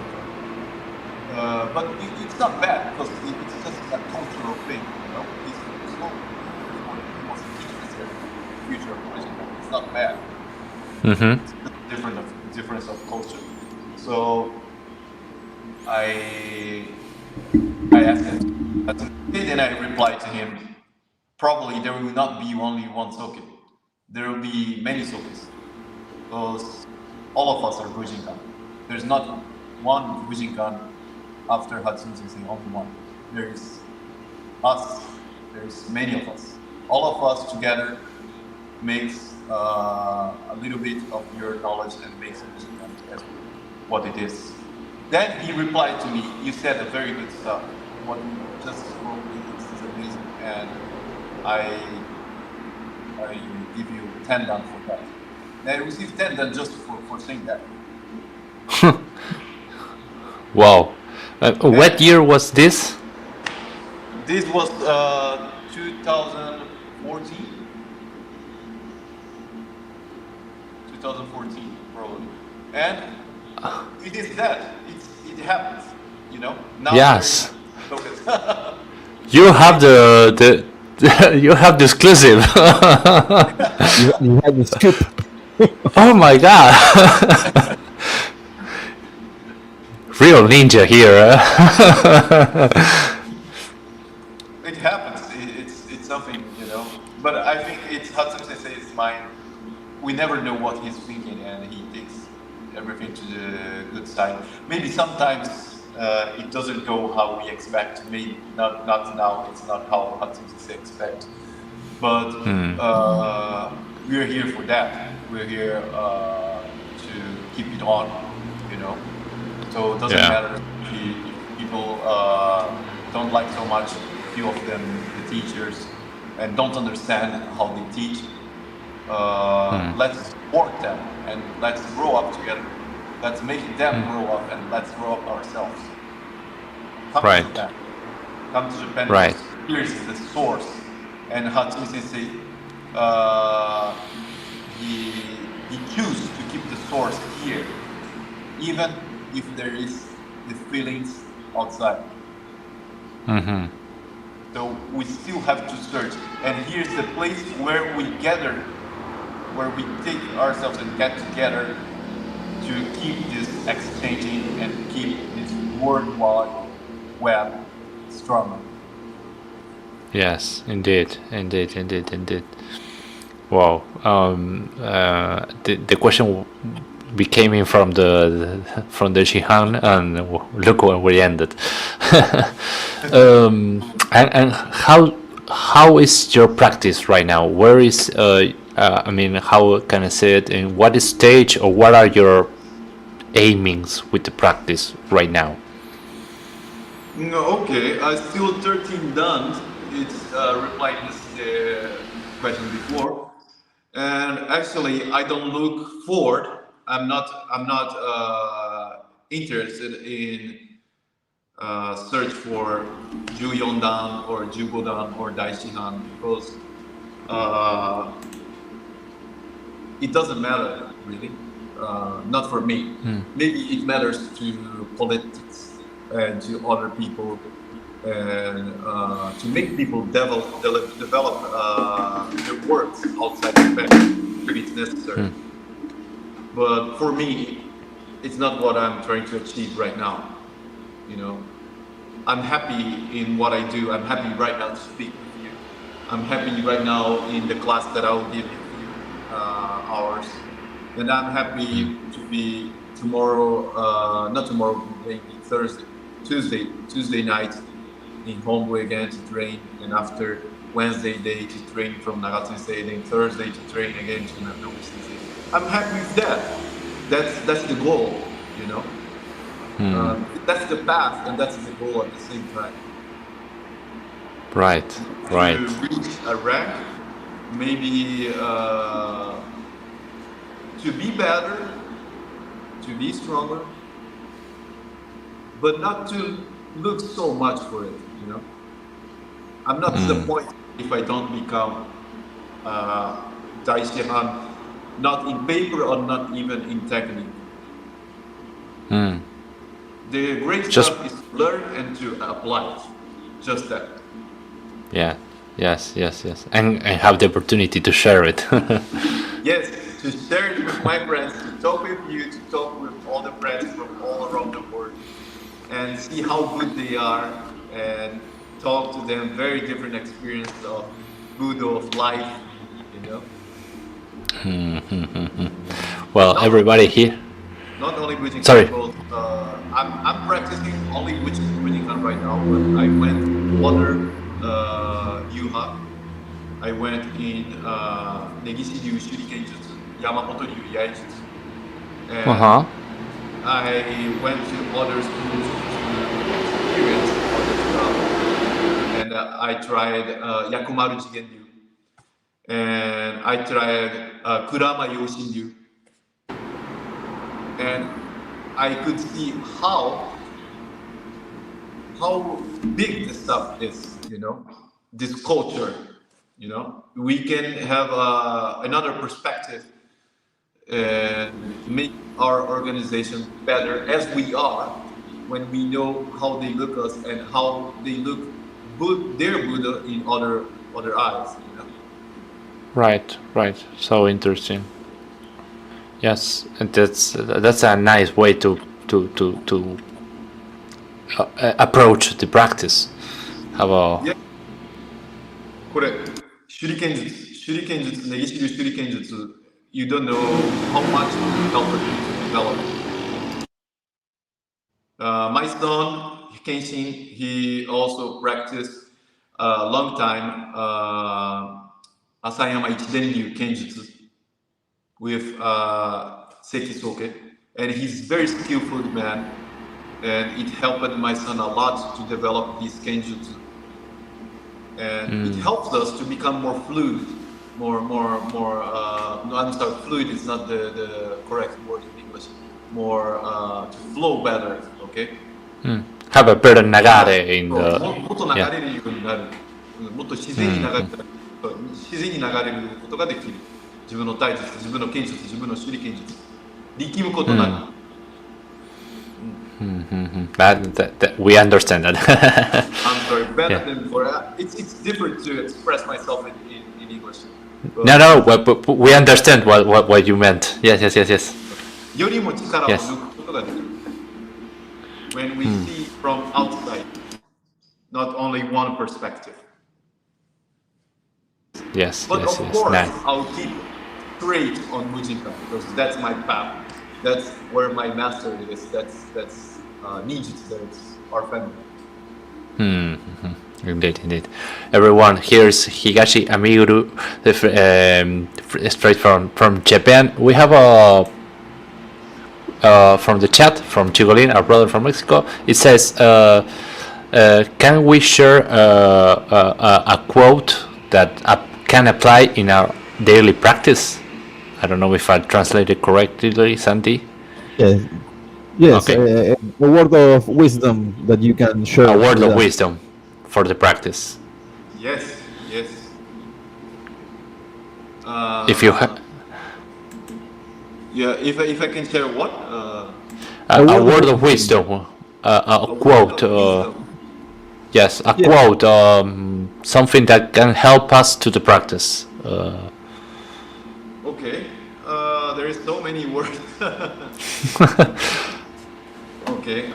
[SPEAKER 3] But it's not bad because it's just a cultural thing, you know. It's not wants to teach us the future of Brazil. It's not bad. It's just difference of culture. So I asked him, then I replied to him, probably there will not be only one socket. there will be many souls. Because all of us are Bujinkast. There's not one Bujinkast after Hatsune Sensei, only one. There's us, there's many of us. All of us together makes a little bit of your knowledge and makes Bujinkast as what it is. Then he replied to me, you said a very good stuff. What you just wrote is amazing, and I give you 10 Dan for that. And I received 10 Dan just for saying that.
[SPEAKER 1] Wow. What year was this?
[SPEAKER 3] This was 2014. 2014, probably. And it is that. It happens, you know? Now
[SPEAKER 1] Yes.
[SPEAKER 3] You
[SPEAKER 1] You have the you have the exclusive.
[SPEAKER 2] You had the scoop.
[SPEAKER 1] Oh my god. Real ninja here.
[SPEAKER 3] It happens. It's something, you know. But I think it's Hatsune Sensei's mind. We never know what he's thinking, and he takes everything to the good side. Maybe sometimes it doesn't go how we expect. Maybe not now. It's not how Hatsune Sensei expects. But we're here for that. We're here to keep it on, you know. So it doesn't matter if people don't like so much, few of them, the teachers, and don't understand how they teach. Let's support them and let's grow up together. Let's make them grow up and let's grow up ourselves. Come to Japan. Come to Japan.
[SPEAKER 1] Right.
[SPEAKER 3] Here's the source. And Hatsune Sensei, he chose to keep the source here, even if there is the feelings outside. So we still have to search. And here's the place where we gather, where we take ourselves and get together to keep this exchanging and keep this worldwide web strong.
[SPEAKER 1] Yes, indeed. Wow. The question became in from the Shihan, and look where we ended. And how is your practice right now? Where is I mean, how can I say it? In what stage or what are your aimings with the practice right now?
[SPEAKER 3] No, okay. Still 13 done. It's replying this question before, and actually I don't look forward. I'm not interested in search for Juyon Dan or Jugo Dan or Daishihan because it doesn't matter really. Not for me. Maybe it matters to politics and to other people and to make people develop their works outside Japan if it's necessary. But for me, it's not what I'm trying to achieve right now. You know, I'm happy in what I do. I'm happy right now to speak with you. I'm happy right now in the class that I will give you hours. And I'm happy to be tomorrow, not tomorrow, maybe Tuesday night in Homeboy again to train, and after Wednesday day to train from Nagatsu Sensei, then Thursday to train again to Nagatsu Sensei. I'm happy with that. That's the goal, you know. That's the path, and that's the goal at the same time.
[SPEAKER 1] Right.
[SPEAKER 3] To reach a rank, maybe to be better, to be stronger, but not to look so much for it, you know. I'm not disappointed if I don't become Daishihan, not in paper or not even in technique. The great stuff is to learn and to apply it. Just that.
[SPEAKER 1] Yeah. Yes. And have the opportunity to share it.
[SPEAKER 3] Yes, to share it with my friends, to talk with you, to talk with all the friends from all around the world, and see how good they are, and talk to them very different experience of good of life, you know.
[SPEAKER 1] Well, everybody here.
[SPEAKER 3] Not only Bujinkast,
[SPEAKER 1] Sorry.
[SPEAKER 3] but I'm practicing only Bujinkast right now, but I went other Yuha. I went in Negishi Ryu Shuriken Jutsu, Yamamoto Ryu Yaijutsu,
[SPEAKER 1] Uh
[SPEAKER 3] and
[SPEAKER 1] huh.
[SPEAKER 3] I went to other schools to experience other stuff. And I tried Yakumaru Jigen Ryu, and I tried Kurama Yoshin Ryu, and I could see how big the stuff is, this culture, we can have another perspective and make our organization better as we are when we know how they look us and how they look their Buddha in other eyes,
[SPEAKER 1] Right. So interesting. Yes, and that's a nice way to approach the practice. How about?
[SPEAKER 3] Yeah. これ手裏剣術、ネギシ流手裏剣術 you don't know how much it helped me to develop. My son Kenshin, he also practiced a long time Asayama Ichidenryu Kenjutsu with Seki Soke, and he's very skillful man, and it helped my son a lot to develop this Kenjutsu. And it helps us to become more fluid, no, I'm sorry, fluid is not the correct word in English, more to flow better, okay?
[SPEAKER 1] Have a better nagare in
[SPEAKER 3] も
[SPEAKER 1] the.
[SPEAKER 3] もっと流れるようになる、もっと自然に流れることができる。自分の体術、自分の剣術、自分の手裏剣術、力むことなく。
[SPEAKER 1] That we understand that.
[SPEAKER 3] I'm sorry, better
[SPEAKER 1] Yeah.
[SPEAKER 3] than before. It's different to express myself in English.
[SPEAKER 1] No, but we understand what you meant. Yes.
[SPEAKER 3] よりも力を
[SPEAKER 1] Yes.
[SPEAKER 3] 抜くことができる。When we see from outside, not only one perspective.
[SPEAKER 1] Yes.
[SPEAKER 3] But of course,
[SPEAKER 1] Nice.
[SPEAKER 3] I'll keep straight on Bujinkast because that's my path. That's where my master is. That's ninjutsu. That's our family.
[SPEAKER 1] Indeed. Everyone, here's Higashi Amiru, straight from Japan. We have from the chat from Chigolin, our brother from Mexico. It says, "Can we share a quote that can apply in our daily practice?" I don't know if I translated correctly, Santi.
[SPEAKER 2] Yes,
[SPEAKER 1] Okay.
[SPEAKER 2] a word of wisdom that you can share.
[SPEAKER 1] A word
[SPEAKER 2] with
[SPEAKER 1] of
[SPEAKER 2] us.
[SPEAKER 1] wisdom for the practice.
[SPEAKER 3] Yes.
[SPEAKER 1] If you have
[SPEAKER 3] Yeah, if I can share what?
[SPEAKER 1] a word of wisdom, a quote. Yes, a
[SPEAKER 2] Yeah.
[SPEAKER 1] quote, something that can help us to the practice.
[SPEAKER 3] Okay, there is so many words. Okay,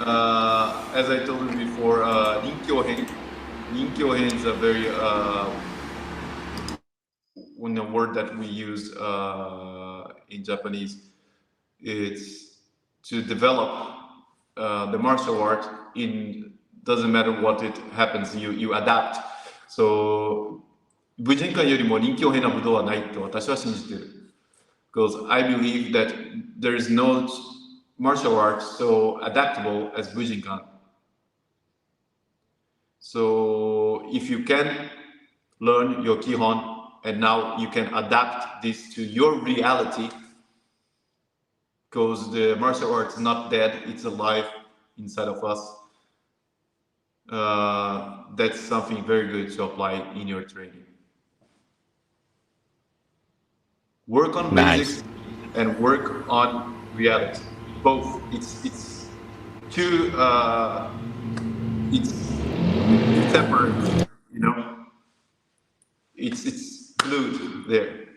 [SPEAKER 3] as I told you before, Ninkyohen is a very when the word that we use in Japanese. It's to develop the martial art in doesn't matter what it happens, you adapt. So 武人館よりも臨機応変な武道はないと私は信じている。Because I believe that there is no martial art so adaptable as Bujinkan. So if you can learn your Kihon and now you can adapt this to your reality, because the martial art is not dead, it's alive inside of us. That's something very good to apply in your training. Work on basics and work on reality. Both. It's two. It's separate. It's glued there.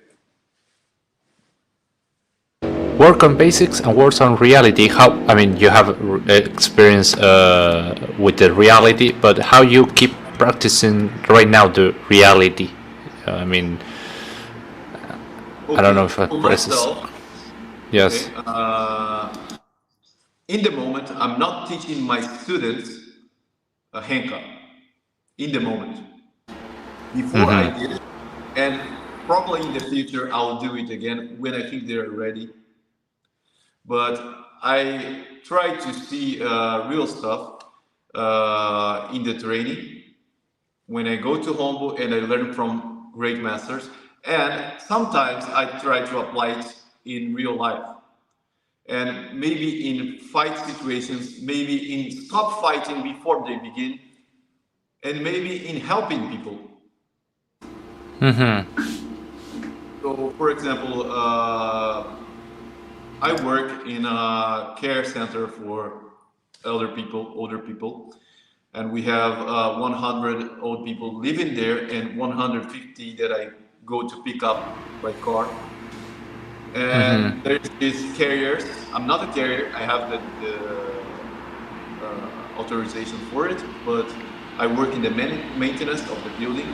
[SPEAKER 1] Work on basics and work on reality. You have experience with the reality, but how you keep practicing right now the reality? I don't know if I
[SPEAKER 3] for
[SPEAKER 1] press.
[SPEAKER 3] myself,
[SPEAKER 1] Yes.
[SPEAKER 3] okay, in the moment, I'm not teaching my students Henka. In the moment. Before I did it, and probably in the future I'll do it again when I think they're ready. But I try to see real stuff in the training when I go to Hombo and I learn from great masters. And sometimes I try to apply it in real life. And maybe in fight situations, maybe in stop fighting before they begin, and maybe in helping people. So, for example, I work in a care center for older people, and we have 100 old people living there, and 150 that I go to pick up by car. And there's these carriers. I'm not a carrier. I have the authorization for it, but I work in the maintenance of the building.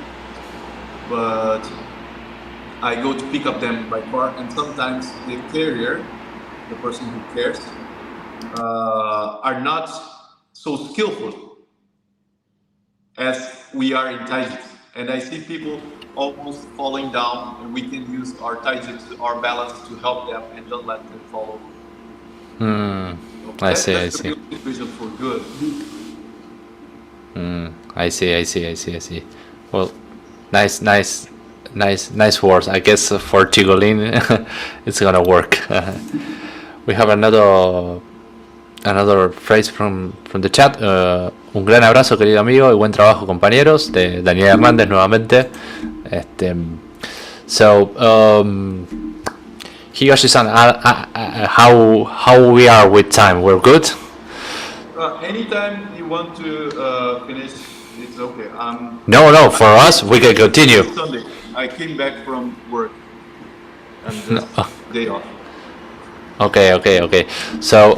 [SPEAKER 3] But I go to pick up them by car, and sometimes the carrier, the person who cares, are not so skillful as we are in taijutsu. And I see people almost falling down, and we can use our taijutsu, our balance, to help them and don't let them fall over.
[SPEAKER 1] That's
[SPEAKER 3] the
[SPEAKER 1] see.
[SPEAKER 3] real situation for good.
[SPEAKER 1] I see. Well, nice words. I guess for Chigolin, it's gonna work. We have another phrase from the chat. Un gran abrazo, querido amigo, y buen trabajo, compañeros. De Daniel Hernández nuevamente. Higashi-san, how we are with time? We're good.
[SPEAKER 3] Anytime you want to finish, it's okay.
[SPEAKER 1] No. For us, we can continue.
[SPEAKER 3] Sunday, I came back from work and just day off.
[SPEAKER 1] Okay. So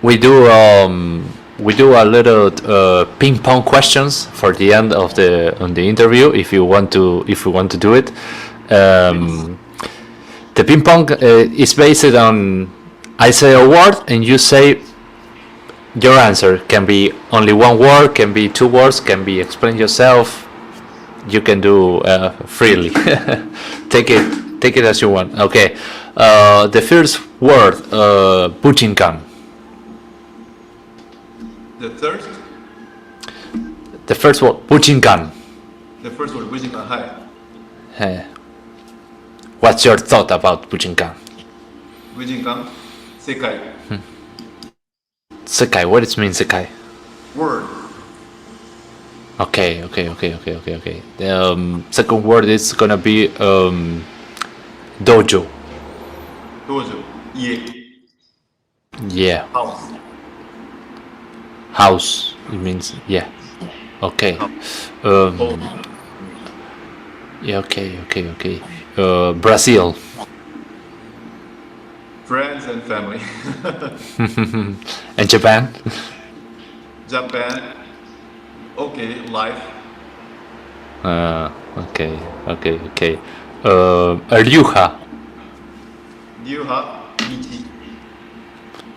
[SPEAKER 1] we do a little ping pong questions for the end of the interview. If you want to do it, the ping pong is based on I say a word and you say your answer. Can be only one word, can be two words, can be explain yourself. You can do freely. Take it as you want. Okay. The first word, Bujinkast. The first word, Bujinkast.
[SPEAKER 3] The first word, Bujinkast.
[SPEAKER 1] Hi. What's your thought about Bujinkast?
[SPEAKER 3] Bujinkast, sekai.
[SPEAKER 1] Sekai. What does it mean, sekai?
[SPEAKER 3] Word.
[SPEAKER 1] Okay. The second word is gonna be dojo.
[SPEAKER 3] Dojo. Ie.
[SPEAKER 1] Yeah. House. It means yeah. Okay. Yeah. Okay. Brazil.
[SPEAKER 3] Friends and family.
[SPEAKER 1] And Japan.
[SPEAKER 3] Japan. Okay. Life.
[SPEAKER 1] Okay. Ryuha.
[SPEAKER 3] Ryuha. Michi.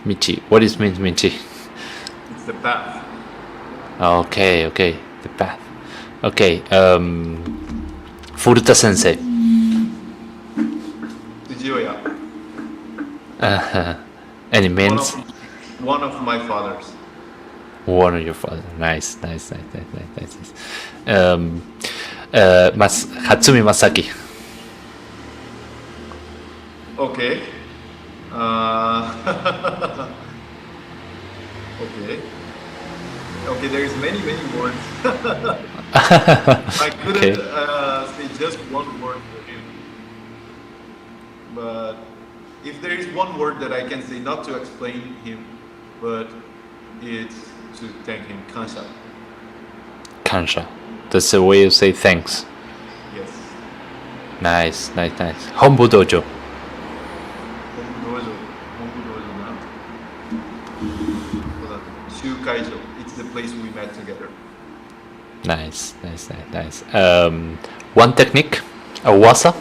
[SPEAKER 1] Michi. What does mean Michi?
[SPEAKER 3] It's the path.
[SPEAKER 1] Okay. The path. Okay. Furuta sensei.
[SPEAKER 3] Tsujiya.
[SPEAKER 1] Any means?
[SPEAKER 3] One of my fathers.
[SPEAKER 1] One of your father. Nice. Hatsumi Masaki.
[SPEAKER 3] Okay. Okay, there's many words. I couldn't say just one word for him. But if there is one word that I can say, not to explain him, but it's to thank him, kansha.
[SPEAKER 1] Kansha. That's the way you say thanks.
[SPEAKER 3] Yes.
[SPEAKER 1] Nice. Hombu dojo.
[SPEAKER 3] Shukaiju. It's the place we met together.
[SPEAKER 1] Nice. One technique, a wasa.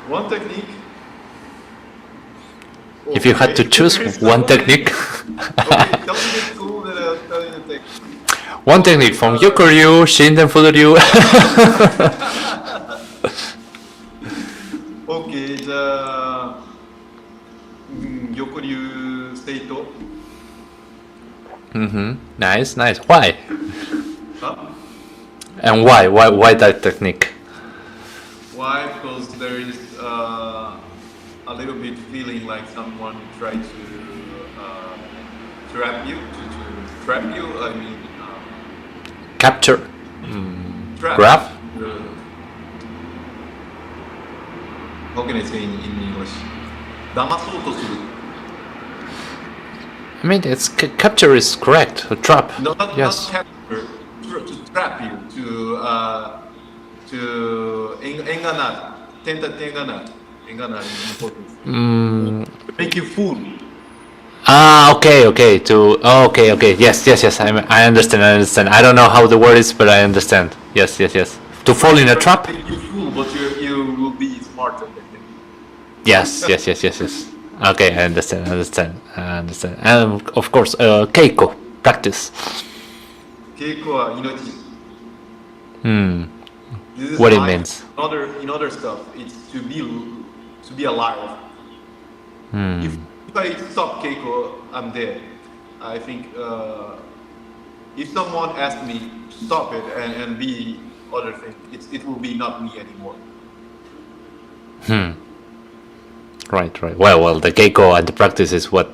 [SPEAKER 3] One technique.
[SPEAKER 1] If you had to choose one technique,
[SPEAKER 3] Okay, tell me the tool that I'll tell you the technique.
[SPEAKER 1] one technique from Yokoryu, Shinden Fudoryu.
[SPEAKER 3] OK じゃあ、横流セイト
[SPEAKER 1] Nice, nice. Why?
[SPEAKER 3] あ
[SPEAKER 1] And why? Why that technique?
[SPEAKER 3] Why? Because there is a little bit feeling like someone tried to trap you, to trap you. I mean,
[SPEAKER 1] Capture,
[SPEAKER 3] trap.
[SPEAKER 1] grab.
[SPEAKER 3] How can I say in English? 騙そうとする。
[SPEAKER 1] I mean, it's capture is correct. A trap.
[SPEAKER 3] No, not
[SPEAKER 1] Yes.
[SPEAKER 3] capture. To trap you, to enganar. Tenta te enganar. Enganar in Portuguese. Make you fool.
[SPEAKER 1] Okay. Okay. Yes. I understand. I don't know how the word is, but I understand. Yes. To fall in a trap.
[SPEAKER 3] Make you fool, but you will be smarter. I think.
[SPEAKER 1] Yes. Okay, I understand. And of course, keiko practice.
[SPEAKER 3] Keiko wa inochi. This is
[SPEAKER 1] What it
[SPEAKER 3] life.
[SPEAKER 1] means.
[SPEAKER 3] In other stuff, it's to be alive. If I stop Keiko, I'm dead. I think if someone asked me to stop it and be other things, it will be not me anymore.
[SPEAKER 1] Right. Well, the keiko and the practice is what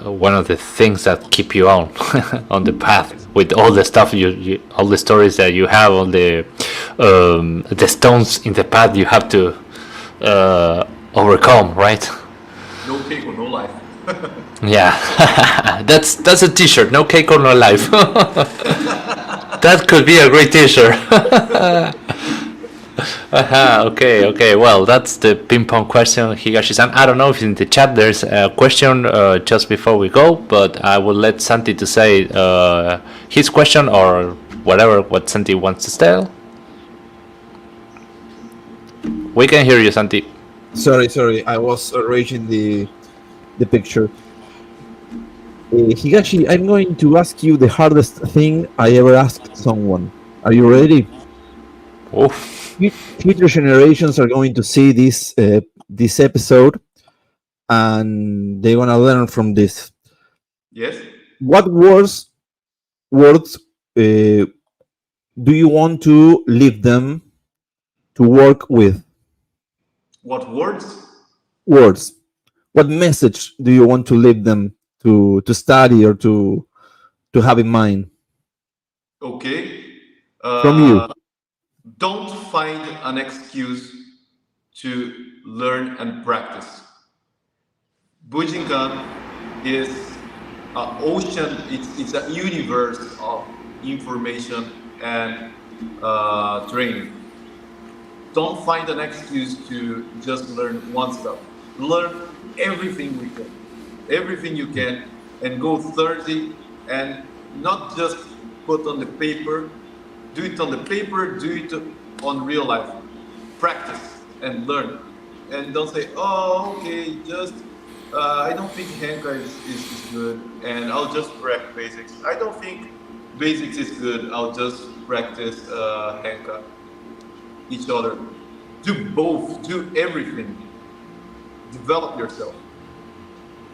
[SPEAKER 1] one of the things that keep you on on the path with all the stuff you all the stories that you have, all the stones in the path you have to overcome, right?
[SPEAKER 3] No Keiko, no life.
[SPEAKER 1] Yeah, that's a T-shirt. No keiko, no life. That could be a great T-shirt. Okay. Well, that's the ping pong question, Higashi-san. I don't know if in the chat there's a question just before we go, but I will let Santi to say his question or what Santi wants to tell. We can hear you, Santi.
[SPEAKER 2] Sorry, I was arranging the picture. Higashi, I'm going to ask you the hardest thing I ever asked someone. Are you ready?
[SPEAKER 1] Oh.
[SPEAKER 2] Future generations are going to see this episode, and they're gonna learn from this.
[SPEAKER 3] Yes.
[SPEAKER 2] What words do you want to leave them to work with?
[SPEAKER 3] What words?
[SPEAKER 2] Words. What message do you want to leave them to study or to have in mind?
[SPEAKER 3] Okay.
[SPEAKER 2] From you.
[SPEAKER 3] Don't find an excuse to learn and practice. Bujinkast is an ocean, it's a universe of information and training. Don't find an excuse to just learn one stuff. Learn everything you can, and go thirsty, and not just put on the paper. Do it on the paper, do it on real life. Practice and learn. And don't say, oh, okay, just, I don't think Henka is good, and I'll just practice basics. I don't think basics is good, I'll just practice Henka. Each other. Do both, do everything. Develop yourself.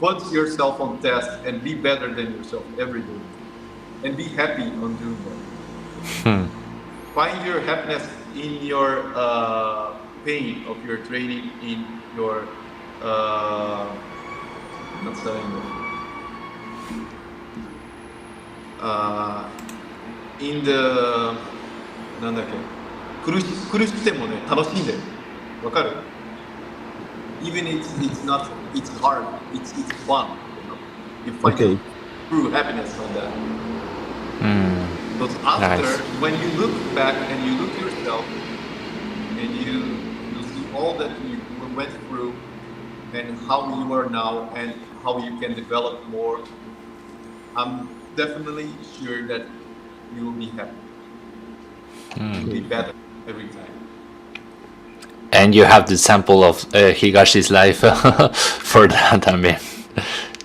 [SPEAKER 3] Put yourself on task and be better than yourself every day. And be happy on doing that. Find your happiness in your pain of your training, in your not saying in the なんだっけ苦しくてもね楽しんでわかる even it's not it's hard it's fun you know? You find true happiness on that. But after,
[SPEAKER 1] Nice.
[SPEAKER 3] when you look back and you look yourself, and you see all that you went through, and how you are now, and how you can develop more, I'm definitely sure that you will be happy. You'll be better every time.
[SPEAKER 1] And you have the sample of Higashi's life for that. I mean,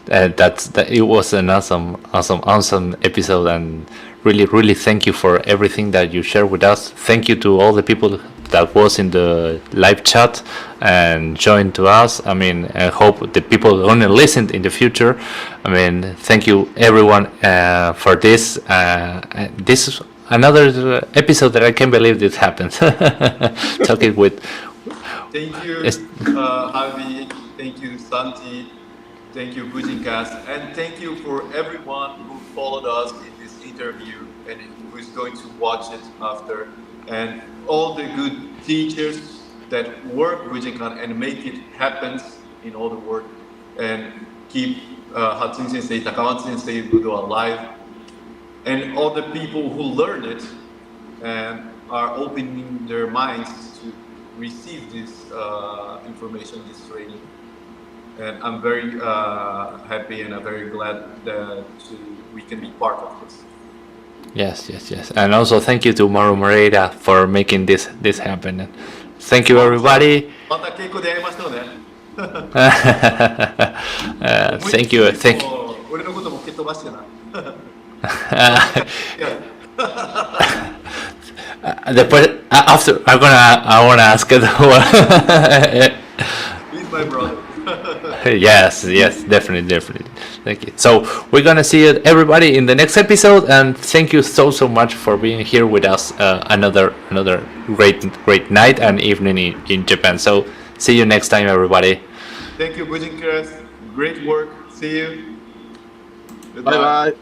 [SPEAKER 1] it was an awesome episode, and really thank you for everything that you shared with us. Thank you to all the people that was in the live chat and joined to us. I mean, I hope the people are gonna listen in the future. I mean, thank you everyone for this. This is another episode that I can't believe this happened. Talking with.
[SPEAKER 3] Thank you, Javi. Thank you, Santi. Thank you, Bujinkast. And thank you for everyone who followed us in this interview and who is going to watch it after. And all the good teachers that work Bujinkast and make it happen in all the work. And keep Hatsune Sensei, Takamatsu Sensei, Budo alive. And all the people who learn it and are opening their minds to receive this information, this training, and I'm very happy and I'm very glad that we can be part of this.
[SPEAKER 1] Yes, and also thank you to Maru Moreira for making this happen. Thank you, everybody.
[SPEAKER 3] また稽古で会いましょうね。
[SPEAKER 1] Thank you.
[SPEAKER 3] 俺のことも蹴っ飛ばしてな。
[SPEAKER 1] After I wanna ask it.
[SPEAKER 3] He's my brother.
[SPEAKER 1] yes, definitely. Thank you. So we're gonna see everybody in the next episode, and thank you so much for being here with us. Another great night and evening in Japan. So see you next time, everybody.
[SPEAKER 3] Thank you, Bujinkast. Great work. See you.
[SPEAKER 2] Bye bye.